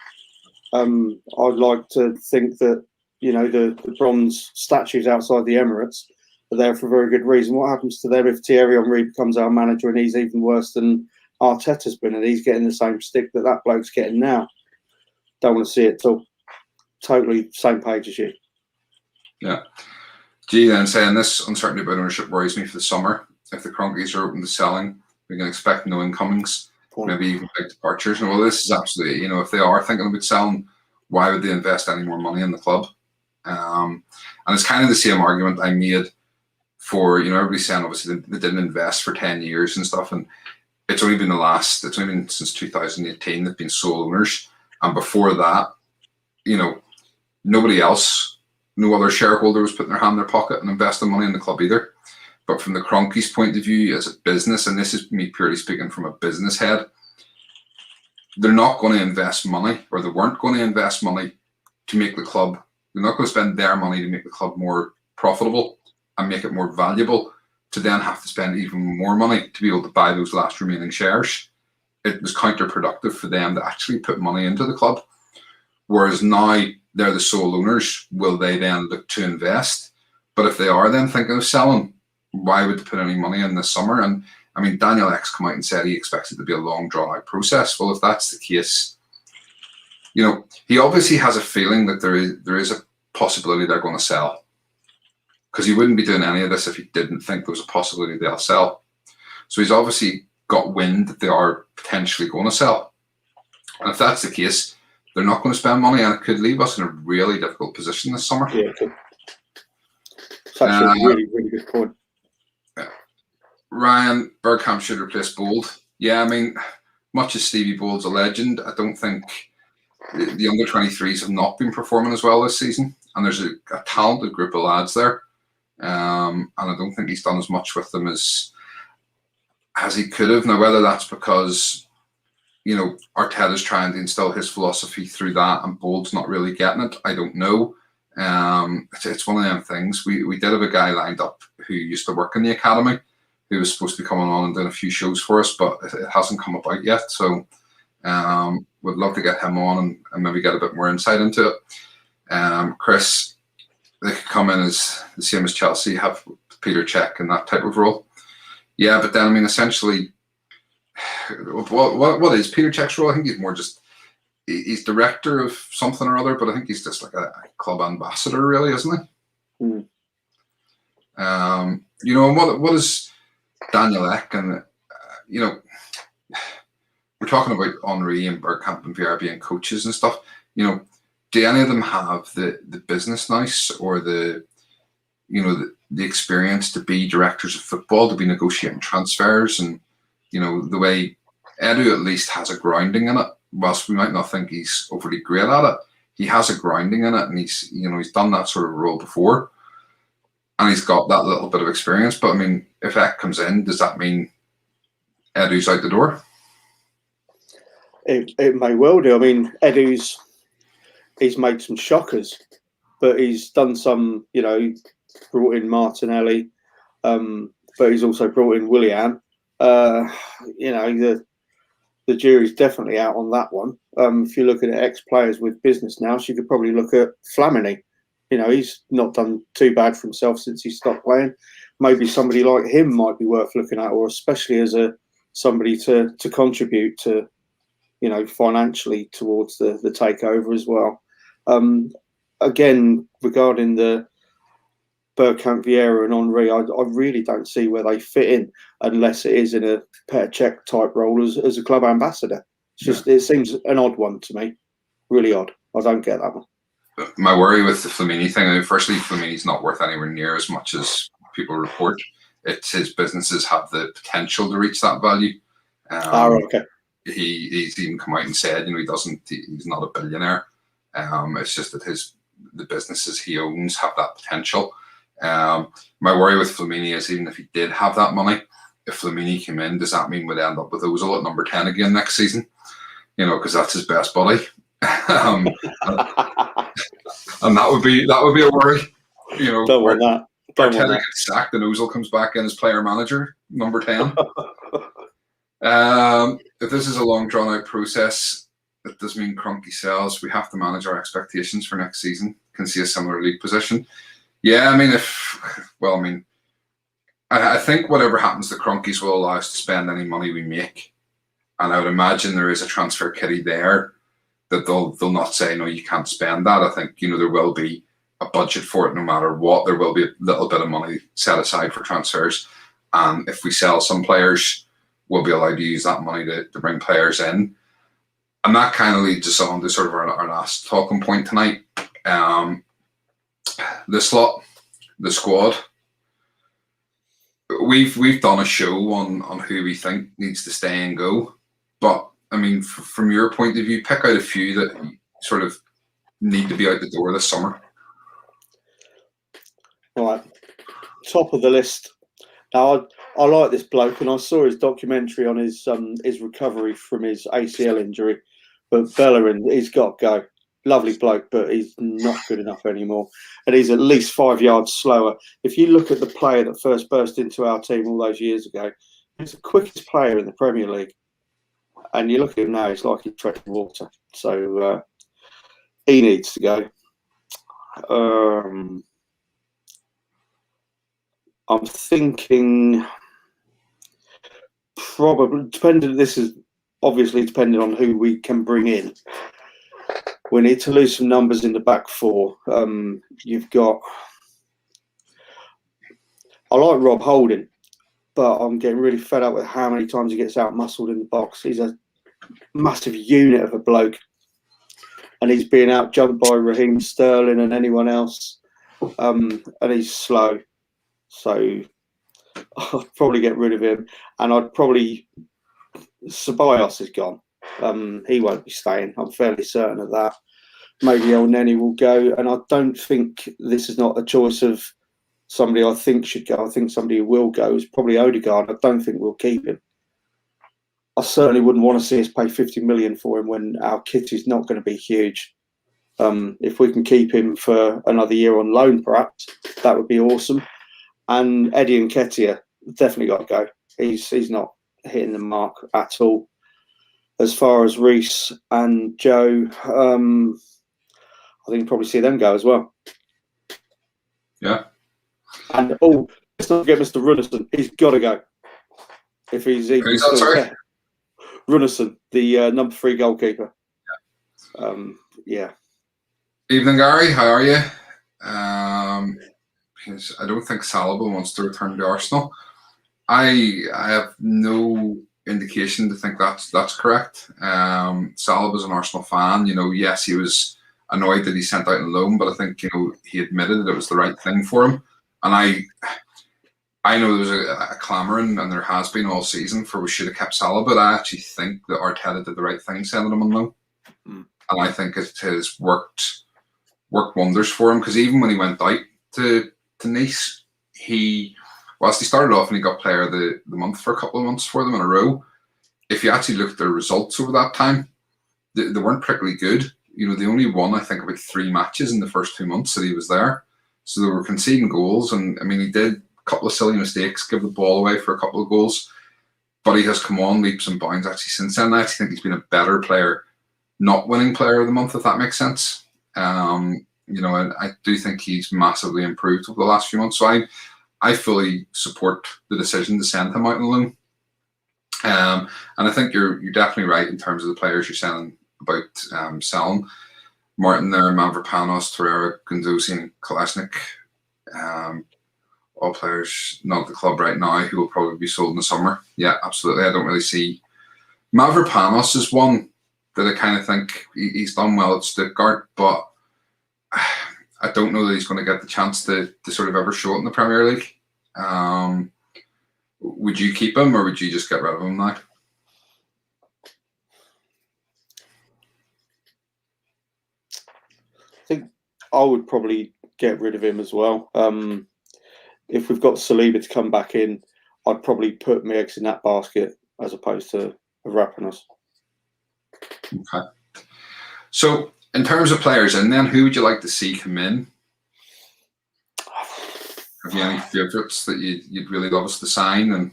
I'd like to think that, you know, the bronze statues outside the Emirates are there for a very good reason. What happens to them if Thierry Henry becomes our manager and he's even worse than Arteta's been, and he's getting the same stick that bloke's getting now? Don't want to see it till. Totally same page as you. Yeah. G then saying, this uncertainty about ownership worries me for the summer. If the Cronkies are open to selling, we can expect no incomings, maybe even big departures. And well, this is absolutely, you know, if they are thinking about selling, why would they invest any more money in the club? And it's kind of the same argument I made for, you know, everybody's saying obviously they didn't invest for 10 years and stuff, and it's only been since 2018 they've been sole owners, and before that, you know, nobody else, no other shareholder was putting their hand in their pocket and investing money in the club either. But from the Cronkies' point of view as a business, and this is me purely speaking from a business head, they're not going to invest money, or they weren't going to invest money to make the club, they're not going to spend their money to make the club more profitable and make it more valuable, to then have to spend even more money to be able to buy those last remaining shares. It was counterproductive for them to actually put money into the club. Whereas now they're the sole owners, will they then look to invest? But if they are then thinking of selling, why would they put any money in this summer? And I mean, Daniel Ek's come out and said he expects it to be a long, drawn-out process. Well, if that's the case, you know, he obviously has a feeling that there is a possibility they're going to sell, because he wouldn't be doing any of this if he didn't think there was a possibility they'll sell. So he's obviously got wind that they are potentially going to sell. And if that's the case, they're not going to spend money, and it could leave us in a really difficult position this summer. Yeah, it's actually a really, really good point. Ryan, Bergkamp should replace Bold. Yeah, I mean, much as Stevie Bold's a legend, I don't think the under 23s have not been performing as well this season, and there's a talented group of lads there, and I don't think he's done as much with them as he could have. Now, whether that's because, you know, Arteta's trying to instill his philosophy through that and Bold's not really getting it, I don't know. It's one of them things. We did have a guy lined up who used to work in the academy, who was supposed to be coming on and doing a few shows for us, but it hasn't come about yet. So we'd love to get him on and maybe get a bit more insight into it. Chris, they could come in as the same as Chelsea, have Peter Cech in that type of role. Yeah, but then, I mean, essentially, what is Peter Cech's role? I think he's more just, he's director of something or other, but I think he's just like a club ambassador, really, isn't he? You know, and what is Daniel Ek and you know, we're talking about Henri and Bergkamp and VRB and coaches and stuff. You know, do any of them have the business nice or the experience to be directors of football, to be negotiating transfers? And you know, the way Edu at least has a grounding in it. Whilst we might not think he's overly great at it, he has a grounding in it, and he's done that sort of role before, and he's got that little bit of experience. But I mean, if Ek comes in, does that mean Edu's out the door? It may well do. I mean, he's made some shockers, but he's done some, brought in Martinelli, but he's also brought in Willian. The jury's definitely out on that one. If you're looking at ex-players with business now, so you could probably look at Flamini. He's not done too bad for himself since he stopped playing. Maybe somebody like him might be worth looking at, or especially as somebody to contribute to, financially towards the takeover as well. Again, regarding the Bergkamp, Vieira and Henri, I really don't see where they fit in unless it is in a Petr Cech type role as a club ambassador. It seems an odd one to me, really odd. I don't get that one. My worry with the Flamini thing, firstly, Flamini's not worth anywhere near as much as people report. It's his businesses have the potential to reach that value. Okay. He's even come out and said, he's not a billionaire. It's just that the businesses he owns have that potential. My worry with Flamini is, even if he did have that money, if Flamini came in, does that mean we'd end up with Ozil at number 10 again next season? Because that's his best buddy. And that would be a worry. Don't want that. Arteta gets sacked and Ozil comes back in as player manager, number 10. If this is a long drawn out process, it does mean Kroenke sells. We have to manage our expectations for next season. Can see a similar league position. Yeah, I think whatever happens, the Kroenkes will allow us to spend any money we make, and I would imagine there is a transfer kitty there that they'll not say no, you can't spend that. I think there will be a budget for it no matter what. There will be a little bit of money set aside for transfers, and if we sell some players, we'll be allowed to use that money to bring players in. And that kind of leads us on to sort of our last talking point tonight. The squad. We've done a show on who we think needs to stay and go, but I mean, from your point of view, pick out a few that sort of need to be out the door this summer. All right, top of the list. Now, I like this bloke, and I saw his documentary on his recovery from his ACL injury. But Bellerin, he's got to go. Lovely bloke, but he's not good enough anymore. And he's at least 5 yards slower. If you look at the player that first burst into our team all those years ago, he's the quickest player in the Premier League. And you look at him now, he's like he's treading water. So he needs to go. I'm thinking probably, this is obviously depending on who we can bring in. We need to lose some numbers in the back four. You've got, I like Rob Holding, but I'm getting really fed up with how many times he gets out muscled in the box. He's a massive unit of a bloke, and he's being out jumped by Raheem Sterling and anyone else, and he's slow. So I'd probably get rid of him, and I'd probably, Ceballos is gone. He won't be staying. I'm fairly certain of that. Maybe El Neni will go, and I don't think this is not a choice of somebody I think should go. I think somebody who will go is probably Odegaard. I don't think we'll keep him. I certainly wouldn't want to see us pay 50 million for him when our kit is not going to be huge. If we can keep him for another year on loan, perhaps, that would be awesome. And Eddie Nketiah definitely got to go. He's not hitting the mark at all. As far as Reece and Joe, I think you'll probably see them go as well. Yeah. And let's not forget Mr. Runnison. He's got to go. If he's even Who's that, sorry? Runnison, the number 3 goalkeeper. Yeah. Yeah. Evening, Gary. How are you? because I don't think Saliba wants to return to Arsenal. I have no indication to think that's correct. Saliba's an Arsenal fan. Yes, he was annoyed that he sent out on loan, but I think he admitted that it was the right thing for him. And I know there was a clamouring, and there has been all season, for we should have kept Salah, but I actually think that Arteta did the right thing sending him on loan. And I think it has worked wonders for him, because even when he went out to Nice, whilst he started off and he got player of the month for a couple of months for them in a row, if you actually look at their results over that time, they weren't particularly good. They only won, I think, about 3 matches in the first 2 months that he was there. So they were conceding goals, and I mean, he did a couple of silly mistakes, give the ball away for a couple of goals, but he has come on leaps and bounds actually since then. I actually think he's been a better player, not winning player of the month, if that makes sense. And I do think he's massively improved over the last few months. So I fully support the decision to send him out on loan. And I think you're definitely right in terms of the players you're saying about selling. Martin there, Mavropanos, Torreira, Guendouzi, and Kolasinac. All players not at the club right now who will probably be sold in the summer. Yeah, absolutely. I don't really see. Mavropanos is one that I kind of think he's done well at Stuttgart, but I don't know that he's going to get the chance to sort of ever show it in the Premier League. Would you keep him, or would you just get rid of him now? I think I would probably get rid of him as well. If we've got Saliba to come back in, I'd probably put my eggs in that basket as opposed to Rapinos. Okay. So, in terms of players in then, who would you like to see come in? Have you any favourites that you'd really love us to sign? And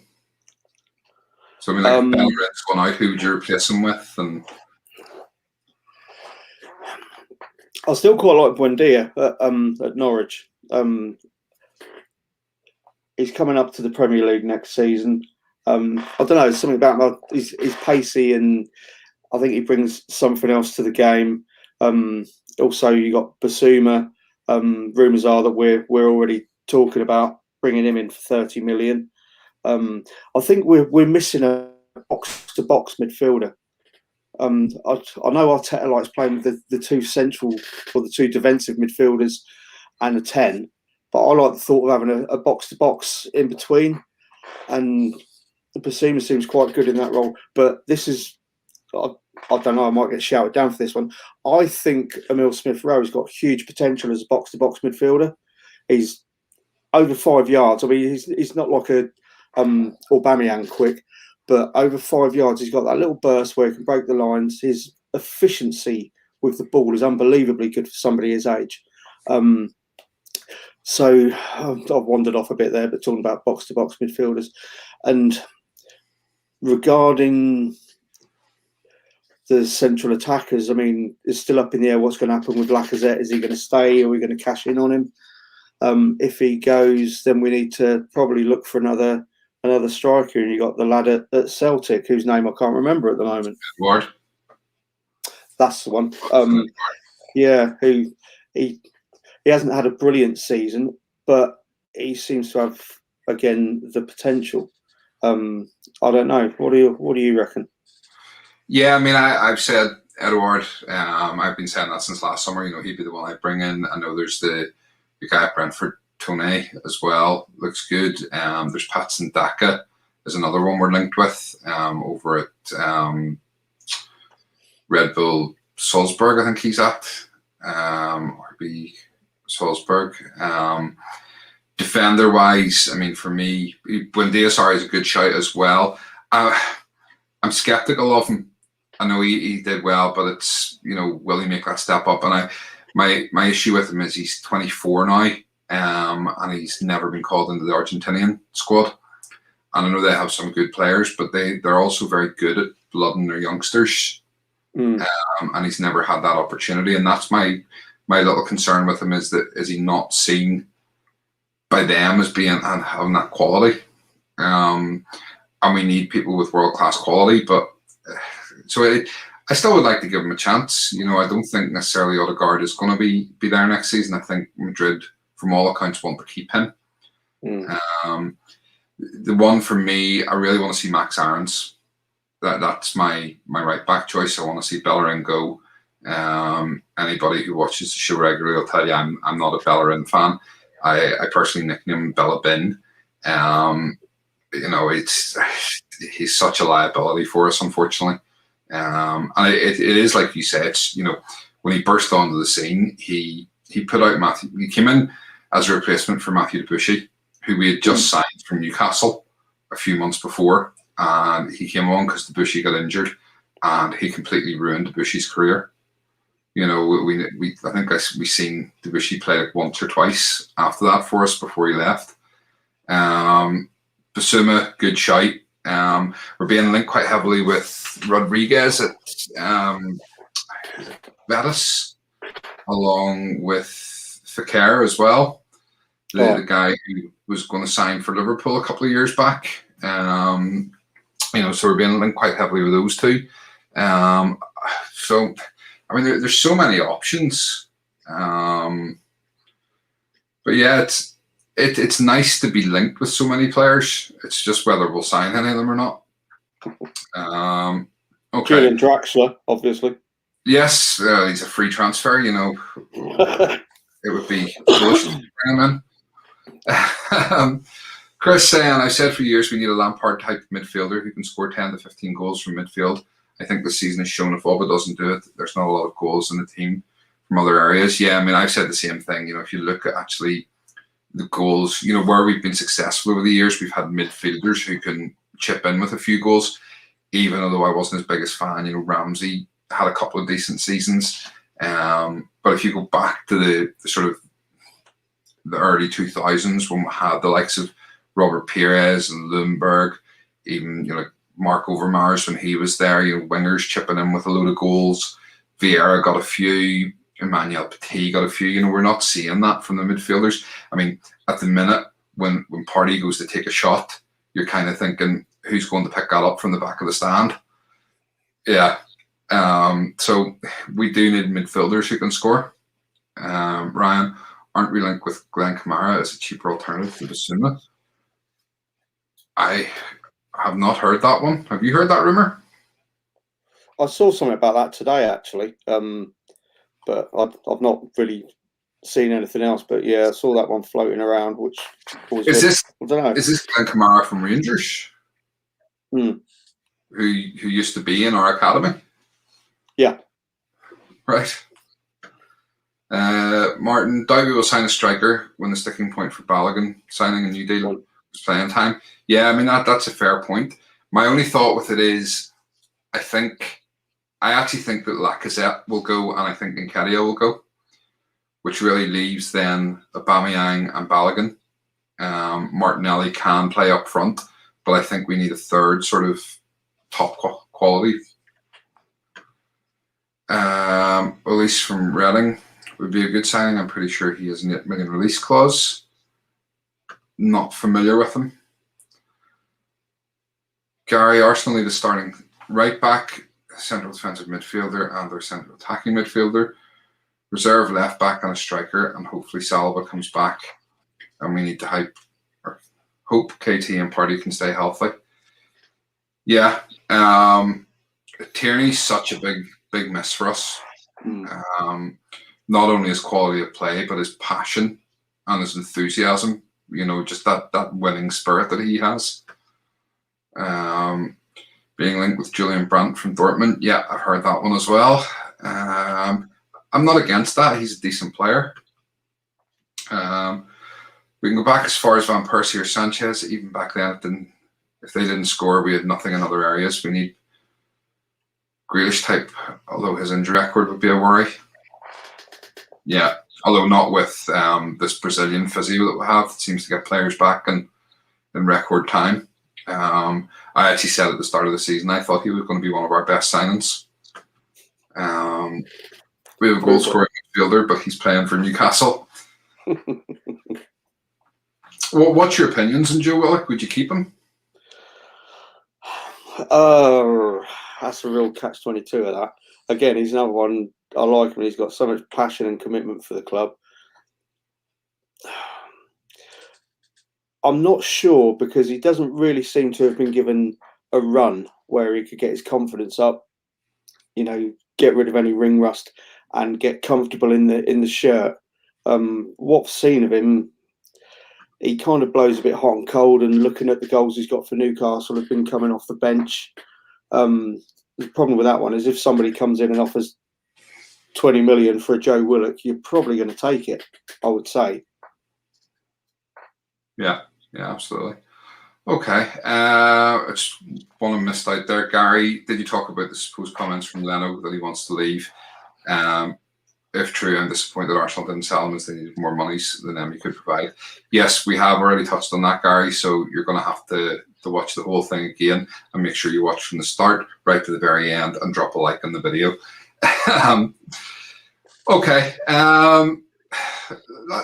so, I mean, like Bellerin's gone out, who would you replace him with? And I still quite like Buendia at Norwich. He's coming up to the Premier League next season. I don't know, something about him. He's pacey, and I think he brings something else to the game. Also, you got Basuma. Rumours are that we're already talking about bringing him in for 30 million. I think we're missing a box-to-box midfielder. I know Arteta likes playing with the two central or the two defensive midfielders and a 10, but I like the thought of having a box-to-box in between, and Basuma seems quite good in that role. But this is, I don't know, I might get shouted down for this one. I think Emile Smith-Rowe has got huge potential as a box-to-box midfielder. He's over 5 yards. I mean, he's not like a Aubameyang quick, but over 5 yards, he's got that little burst where he can break the lines. His efficiency with the ball is unbelievably good for somebody his age. So I've wandered off a bit there, but talking about box-to-box midfielders. And regarding the central attackers, I mean, it's still up in the air what's going to happen with Lacazette. Is he going to stay? Are we going to cash in on him? If he goes, then we need to probably look for another striker. And you got the lad at Celtic, whose name I can't remember at the moment. Ward. That's the one. Yeah, who he hasn't had a brilliant season, but he seems to have again the potential. I don't know. What do you reckon? Yeah, I mean, I've said Edouard. I've been saying that since last summer. He'd be the one I bring in. I know there's the guy at Brentford, Tone, as well. Looks good. There's Patson Daka. There's another one we're linked with over at Red Bull Salzburg. I think he's at RB Salzburg. Defender wise, I mean, for me, Buendia is a good shout as well. I'm skeptical of him. I know he did well, but it's, will he make that step up? And my issue with him is he's 24 now, and he's never been called into the Argentinian squad. And I know they have some good players, but they're also very good at blooding their youngsters. And he's never had that opportunity. And that's my little concern with him, is he not seen by them as being and having that quality? And we need people with world-class quality, but I still would like to give him a chance. I don't think necessarily Odegaard is going to be there next season. I think Madrid from all accounts, want to keep him. Mm. The one for me, I really want to see Max Aarons. That's my right back choice. I want to see Bellerin go. Anybody who watches the show regularly will tell you I'm not a Bellerin fan. I personally nickname him Bella Bin. He's such a liability for us, unfortunately. And it is like you said. When he burst onto the scene, he put out Matthew. He came in as a replacement for Matthew Debussy, who we had just signed from Newcastle a few months before, and he came on because Debussy got injured, and he completely ruined Debussy's career. I think we seen Debussy play like once or twice after that for us before he left. Basuma, good shout. We're being linked quite heavily with Rodriguez at Betis, along with Fekir as well, the guy who was going to sign for Liverpool a couple of years back. So we're being linked quite heavily with those two. There's so many options. But yeah, it's nice to be linked with so many players. It's just whether we'll sign any of them or not. Okay. Julian Draxler, obviously. Yes, he's a free transfer. It would be delicious to bring him in. Chris saying, I've said for years we need a Lampard-type midfielder who can score 10 to 15 goals from midfield. I think this season has shown if Oba doesn't do it, there's not a lot of goals in the team from other areas. Yeah, I've said the same thing. If you look at actually the goals, where we've been successful over the years, we've had midfielders who can chip in with a few goals, even although I wasn't his biggest fan. Ramsey had a couple of decent seasons. But if you go back to the sort of the early 2000s when we had the likes of Robert Pires and Lundberg, even Mark Overmars when he was there, wingers chipping in with a load of goals. Vieira got a few, Emmanuel Petit got a few. We're not seeing that from the midfielders. At the minute when Partey goes to take a shot, you're kind of thinking, who's going to pick that up from the back of the stand? Yeah. So we do need midfielders who can score. Ryan, aren't we linked with Glenn Kamara as a cheaper alternative to Basuma? I have not heard that one. Have you heard that rumour? I saw something about that today, actually, but I've not really seen anything else. But yeah, I saw that one floating around. Which was I don't know. Is this Glenn Kamara from Rangers? Who used to be in our academy? Yeah. Right. Martin, Dowby will sign a striker when the sticking point for Balogun signing a new deal was playing time. Yeah, that's a fair point. My only thought with it is, I actually think that Lacazette will go, and I think Nketiah will go, which really leaves then Aubameyang and Balogun. Martinelli can play up front, but I think we need a third sort of top quality. Release from Reading would be a good signing. I'm pretty sure he has an 8 million release clause. Not familiar with him. Gary, Arsenal need a starting right back, central defensive midfielder, and their central attacking midfielder, reserve left back, and a striker. And hopefully Saliba comes back. And we need to hope KT and Partey can stay healthy. Yeah, Tierney's such a big miss for us. Not only his quality of play, but his passion and his enthusiasm. Just that winning spirit that he has. Being linked with Julian Brandt from Dortmund. Yeah, I've heard that one as well. I'm not against that. He's a decent player. We can go back as far as Van Persie or Sanchez. Even back then, if they didn't score, we had nothing in other areas. We need Grealish type, although his injury record would be a worry. Yeah, although not with this Brazilian physio that we have. It seems to get players back in record time. I actually said at the start of the season I thought he was going to be one of our best signings. We have a goal scoring midfielder, but he's playing for Newcastle. What's your opinions on Joe Willock? Would you keep him? That's a real catch-22 of that. Again, he's another one. I like him. He's got so much passion and commitment for the club. I'm not sure, because he doesn't really seem to have been given a run where he could get his confidence up, get rid of any ring rust and get comfortable in the shirt. What I've seen of him, he kind of blows a bit hot and cold, and looking at the goals he's got for Newcastle have been coming off the bench. The problem with that one is if somebody comes in and offers 20 million for a Joe Willock, you're probably going to take it, I would say. Yeah, absolutely. Okay. It's one I missed out there. Gary, did you talk about the supposed comments from Leno that he wants to leave? If true, I'm disappointed that Arsenal didn't sell him as they needed more money than them he could provide. Yes, we have already touched on that, Gary, so you're going to have to watch the whole thing again and make sure you watch from the start right to the very end and drop a like on the video. Okay.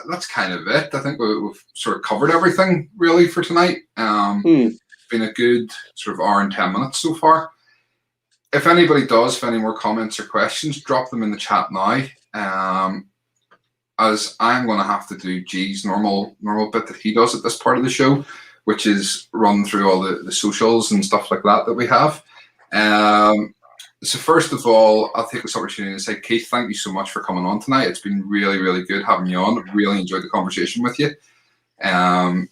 That's kind of it. I think we've sort of covered everything really for tonight. It's been a good sort of hour and 10 minutes so far. If anybody does have any more comments or questions, drop them in the chat now. As I'm going to have to do G's normal bit that he does at this part of the show, which is run through all the socials and stuff like that we have. So first of all, I'll take this opportunity to say, Keith, thank you so much for coming on tonight. It's been really, really good having you on. I've really enjoyed the conversation with you. I'm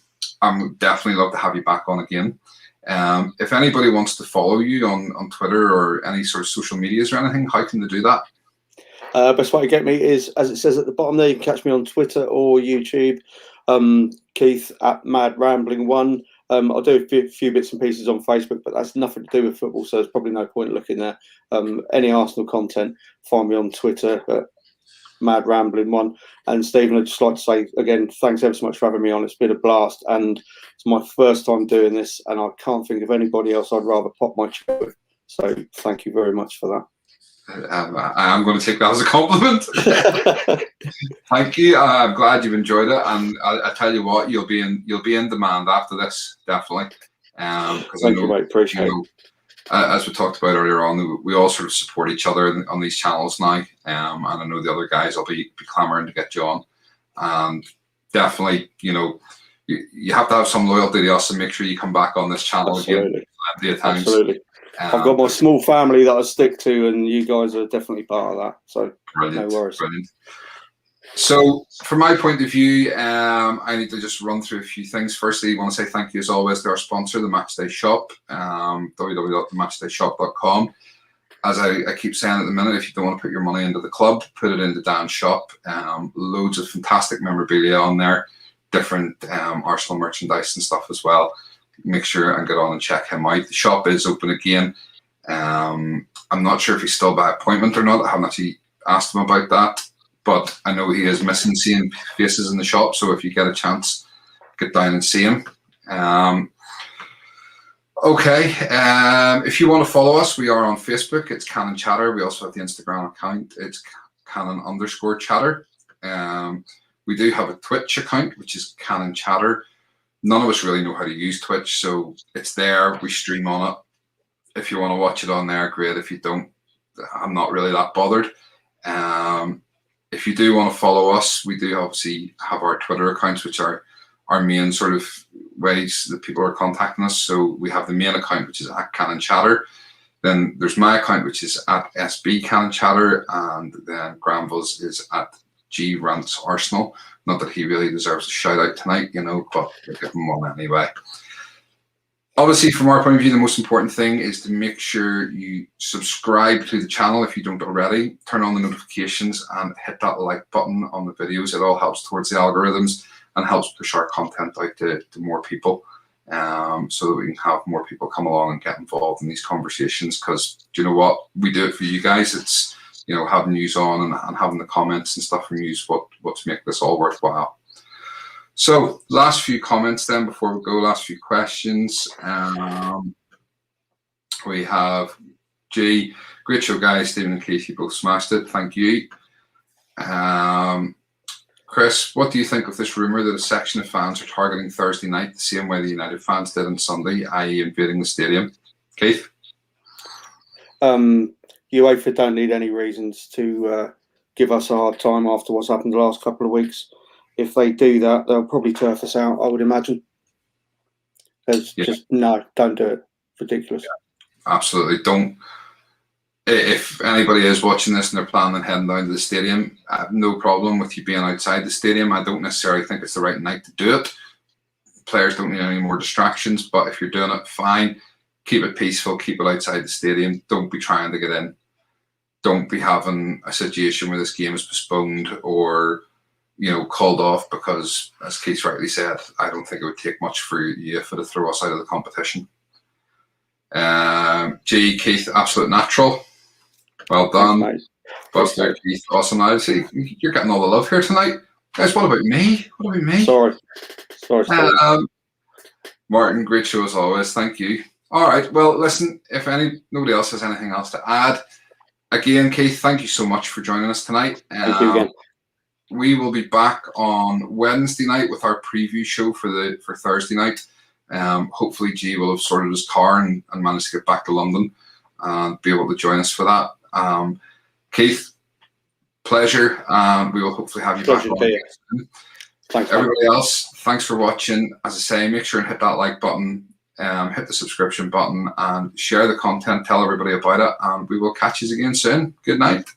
definitely love to have you back on again. If anybody wants to follow you on Twitter or any sort of social medias or anything, how can they do that? Best way to get me is, as it says at the bottom there, you can catch me on Twitter or YouTube, Keith at Mad Rambling 1. I'll do a few bits and pieces on Facebook, but that's nothing to do with football, so there's probably no point looking there. Any Arsenal content, find me on Twitter at Mad Rambling 1. And Stephen, I'd just like to say again, thanks ever so much for having me on. It's been a blast, and it's my first time doing this, and I can't think of anybody else I'd rather pop my chat with. So thank you very much for that. I am going to take that as a compliment. Thank you. I'm glad you've enjoyed it, and I tell you what, you'll be in demand after this, definitely. Thank you, mate. Appreciate it. As we talked about earlier on, we all sort of support each other on these channels now, and I know the other guys will be clamoring to get you on, and definitely, you have to have some loyalty to us and make sure you come back on this channel again. Absolutely. I've got my small family that I stick to, and you guys are definitely part of that. So brilliant, no worries. Brilliant. So from my point of view, I need to just run through a few things. Firstly, I want to say thank you as always to our sponsor, the Matchday Shop, www.thematchdayshop.com. As I keep saying at the minute, if you don't want to put your money into the club, put it into Dan's shop. Loads of fantastic memorabilia on there, different Arsenal merchandise and stuff as well. Make sure and get on and check him out. The shop is open again. I'm not sure if he's still by appointment or not. I haven't actually asked him about that, but I know he is missing seeing faces in the shop. So if you get a chance, get down and see him. Okay. If you want to follow us, we are on Facebook. It's Cannon Chatter. We also have the Instagram account. It's Cannon_Chatter. We do have a Twitch account, which is Cannon Chatter. None of us really know how to use Twitch, so it's there. We stream on it. If you want to watch it on there, great. If you don't, I'm not really that bothered. If you do want to follow us, we do obviously have our Twitter accounts, which are our main sort of ways that people are contacting us. So we have the main account, which is at Cannon Chatter. Then there's my account, which is at SB Cannon Chatter, and then Granville's is at G Rants Arsenal. Not that he really deserves a shout out tonight, but we'll give him one anyway. Obviously, from our point of view, the most important thing is to make sure you subscribe to the channel if you don't already. Turn on the notifications and hit that like button on the videos. It all helps towards the algorithms and helps push our content out to more people, so that we can have more people come along and get involved in these conversations. Because do you know what? We do it for you guys. It's having news on and having the comments and stuff from you is what's make this all worthwhile. So last few comments then before we go, last few questions. We have G, great show guys, Stephen and Keith, you both smashed it, thank you. Chris, what do you think of this rumour that a section of fans are targeting Thursday night the same way the United fans did on Sunday, i.e. invading the stadium? Keith? UEFA don't need any reasons to give us a hard time after what's happened the last couple of weeks. If they do that, they'll probably turf us out, I would imagine. There's just no, don't do it. Ridiculous. Absolutely. Don't. If anybody is watching this and they're planning on heading down to the stadium, I have no problem with you being outside the stadium. I don't necessarily think it's the right night to do it. Players don't need any more distractions, but if you're doing it, fine. Keep it peaceful. Keep it outside the stadium. Don't be trying to get in. Don't be having a situation where this game is postponed or, called off because, as Keith rightly said, I don't think it would take much for UEFA to throw us out of the competition. Keith, absolute natural. Well done. Nice. Buster, Keith, awesome. I see you're getting all the love here tonight. Guys, what about me? Sorry. Martin, great show as always. Thank you. All right. Well, listen, if nobody else has anything else to add, again, Keith, thank you so much for joining us tonight. Thank you again. We will be back on Wednesday night with our preview show for Thursday night. Hopefully G will have sorted his car and managed to get back to London and be able to join us for that. Keith, pleasure. We will hopefully have you back on soon. Thanks, everybody else, thanks for watching. As I say, make sure and hit that like button, hit the subscription button, and share the content. Tell everybody about it, and we will catch you again soon. Good night.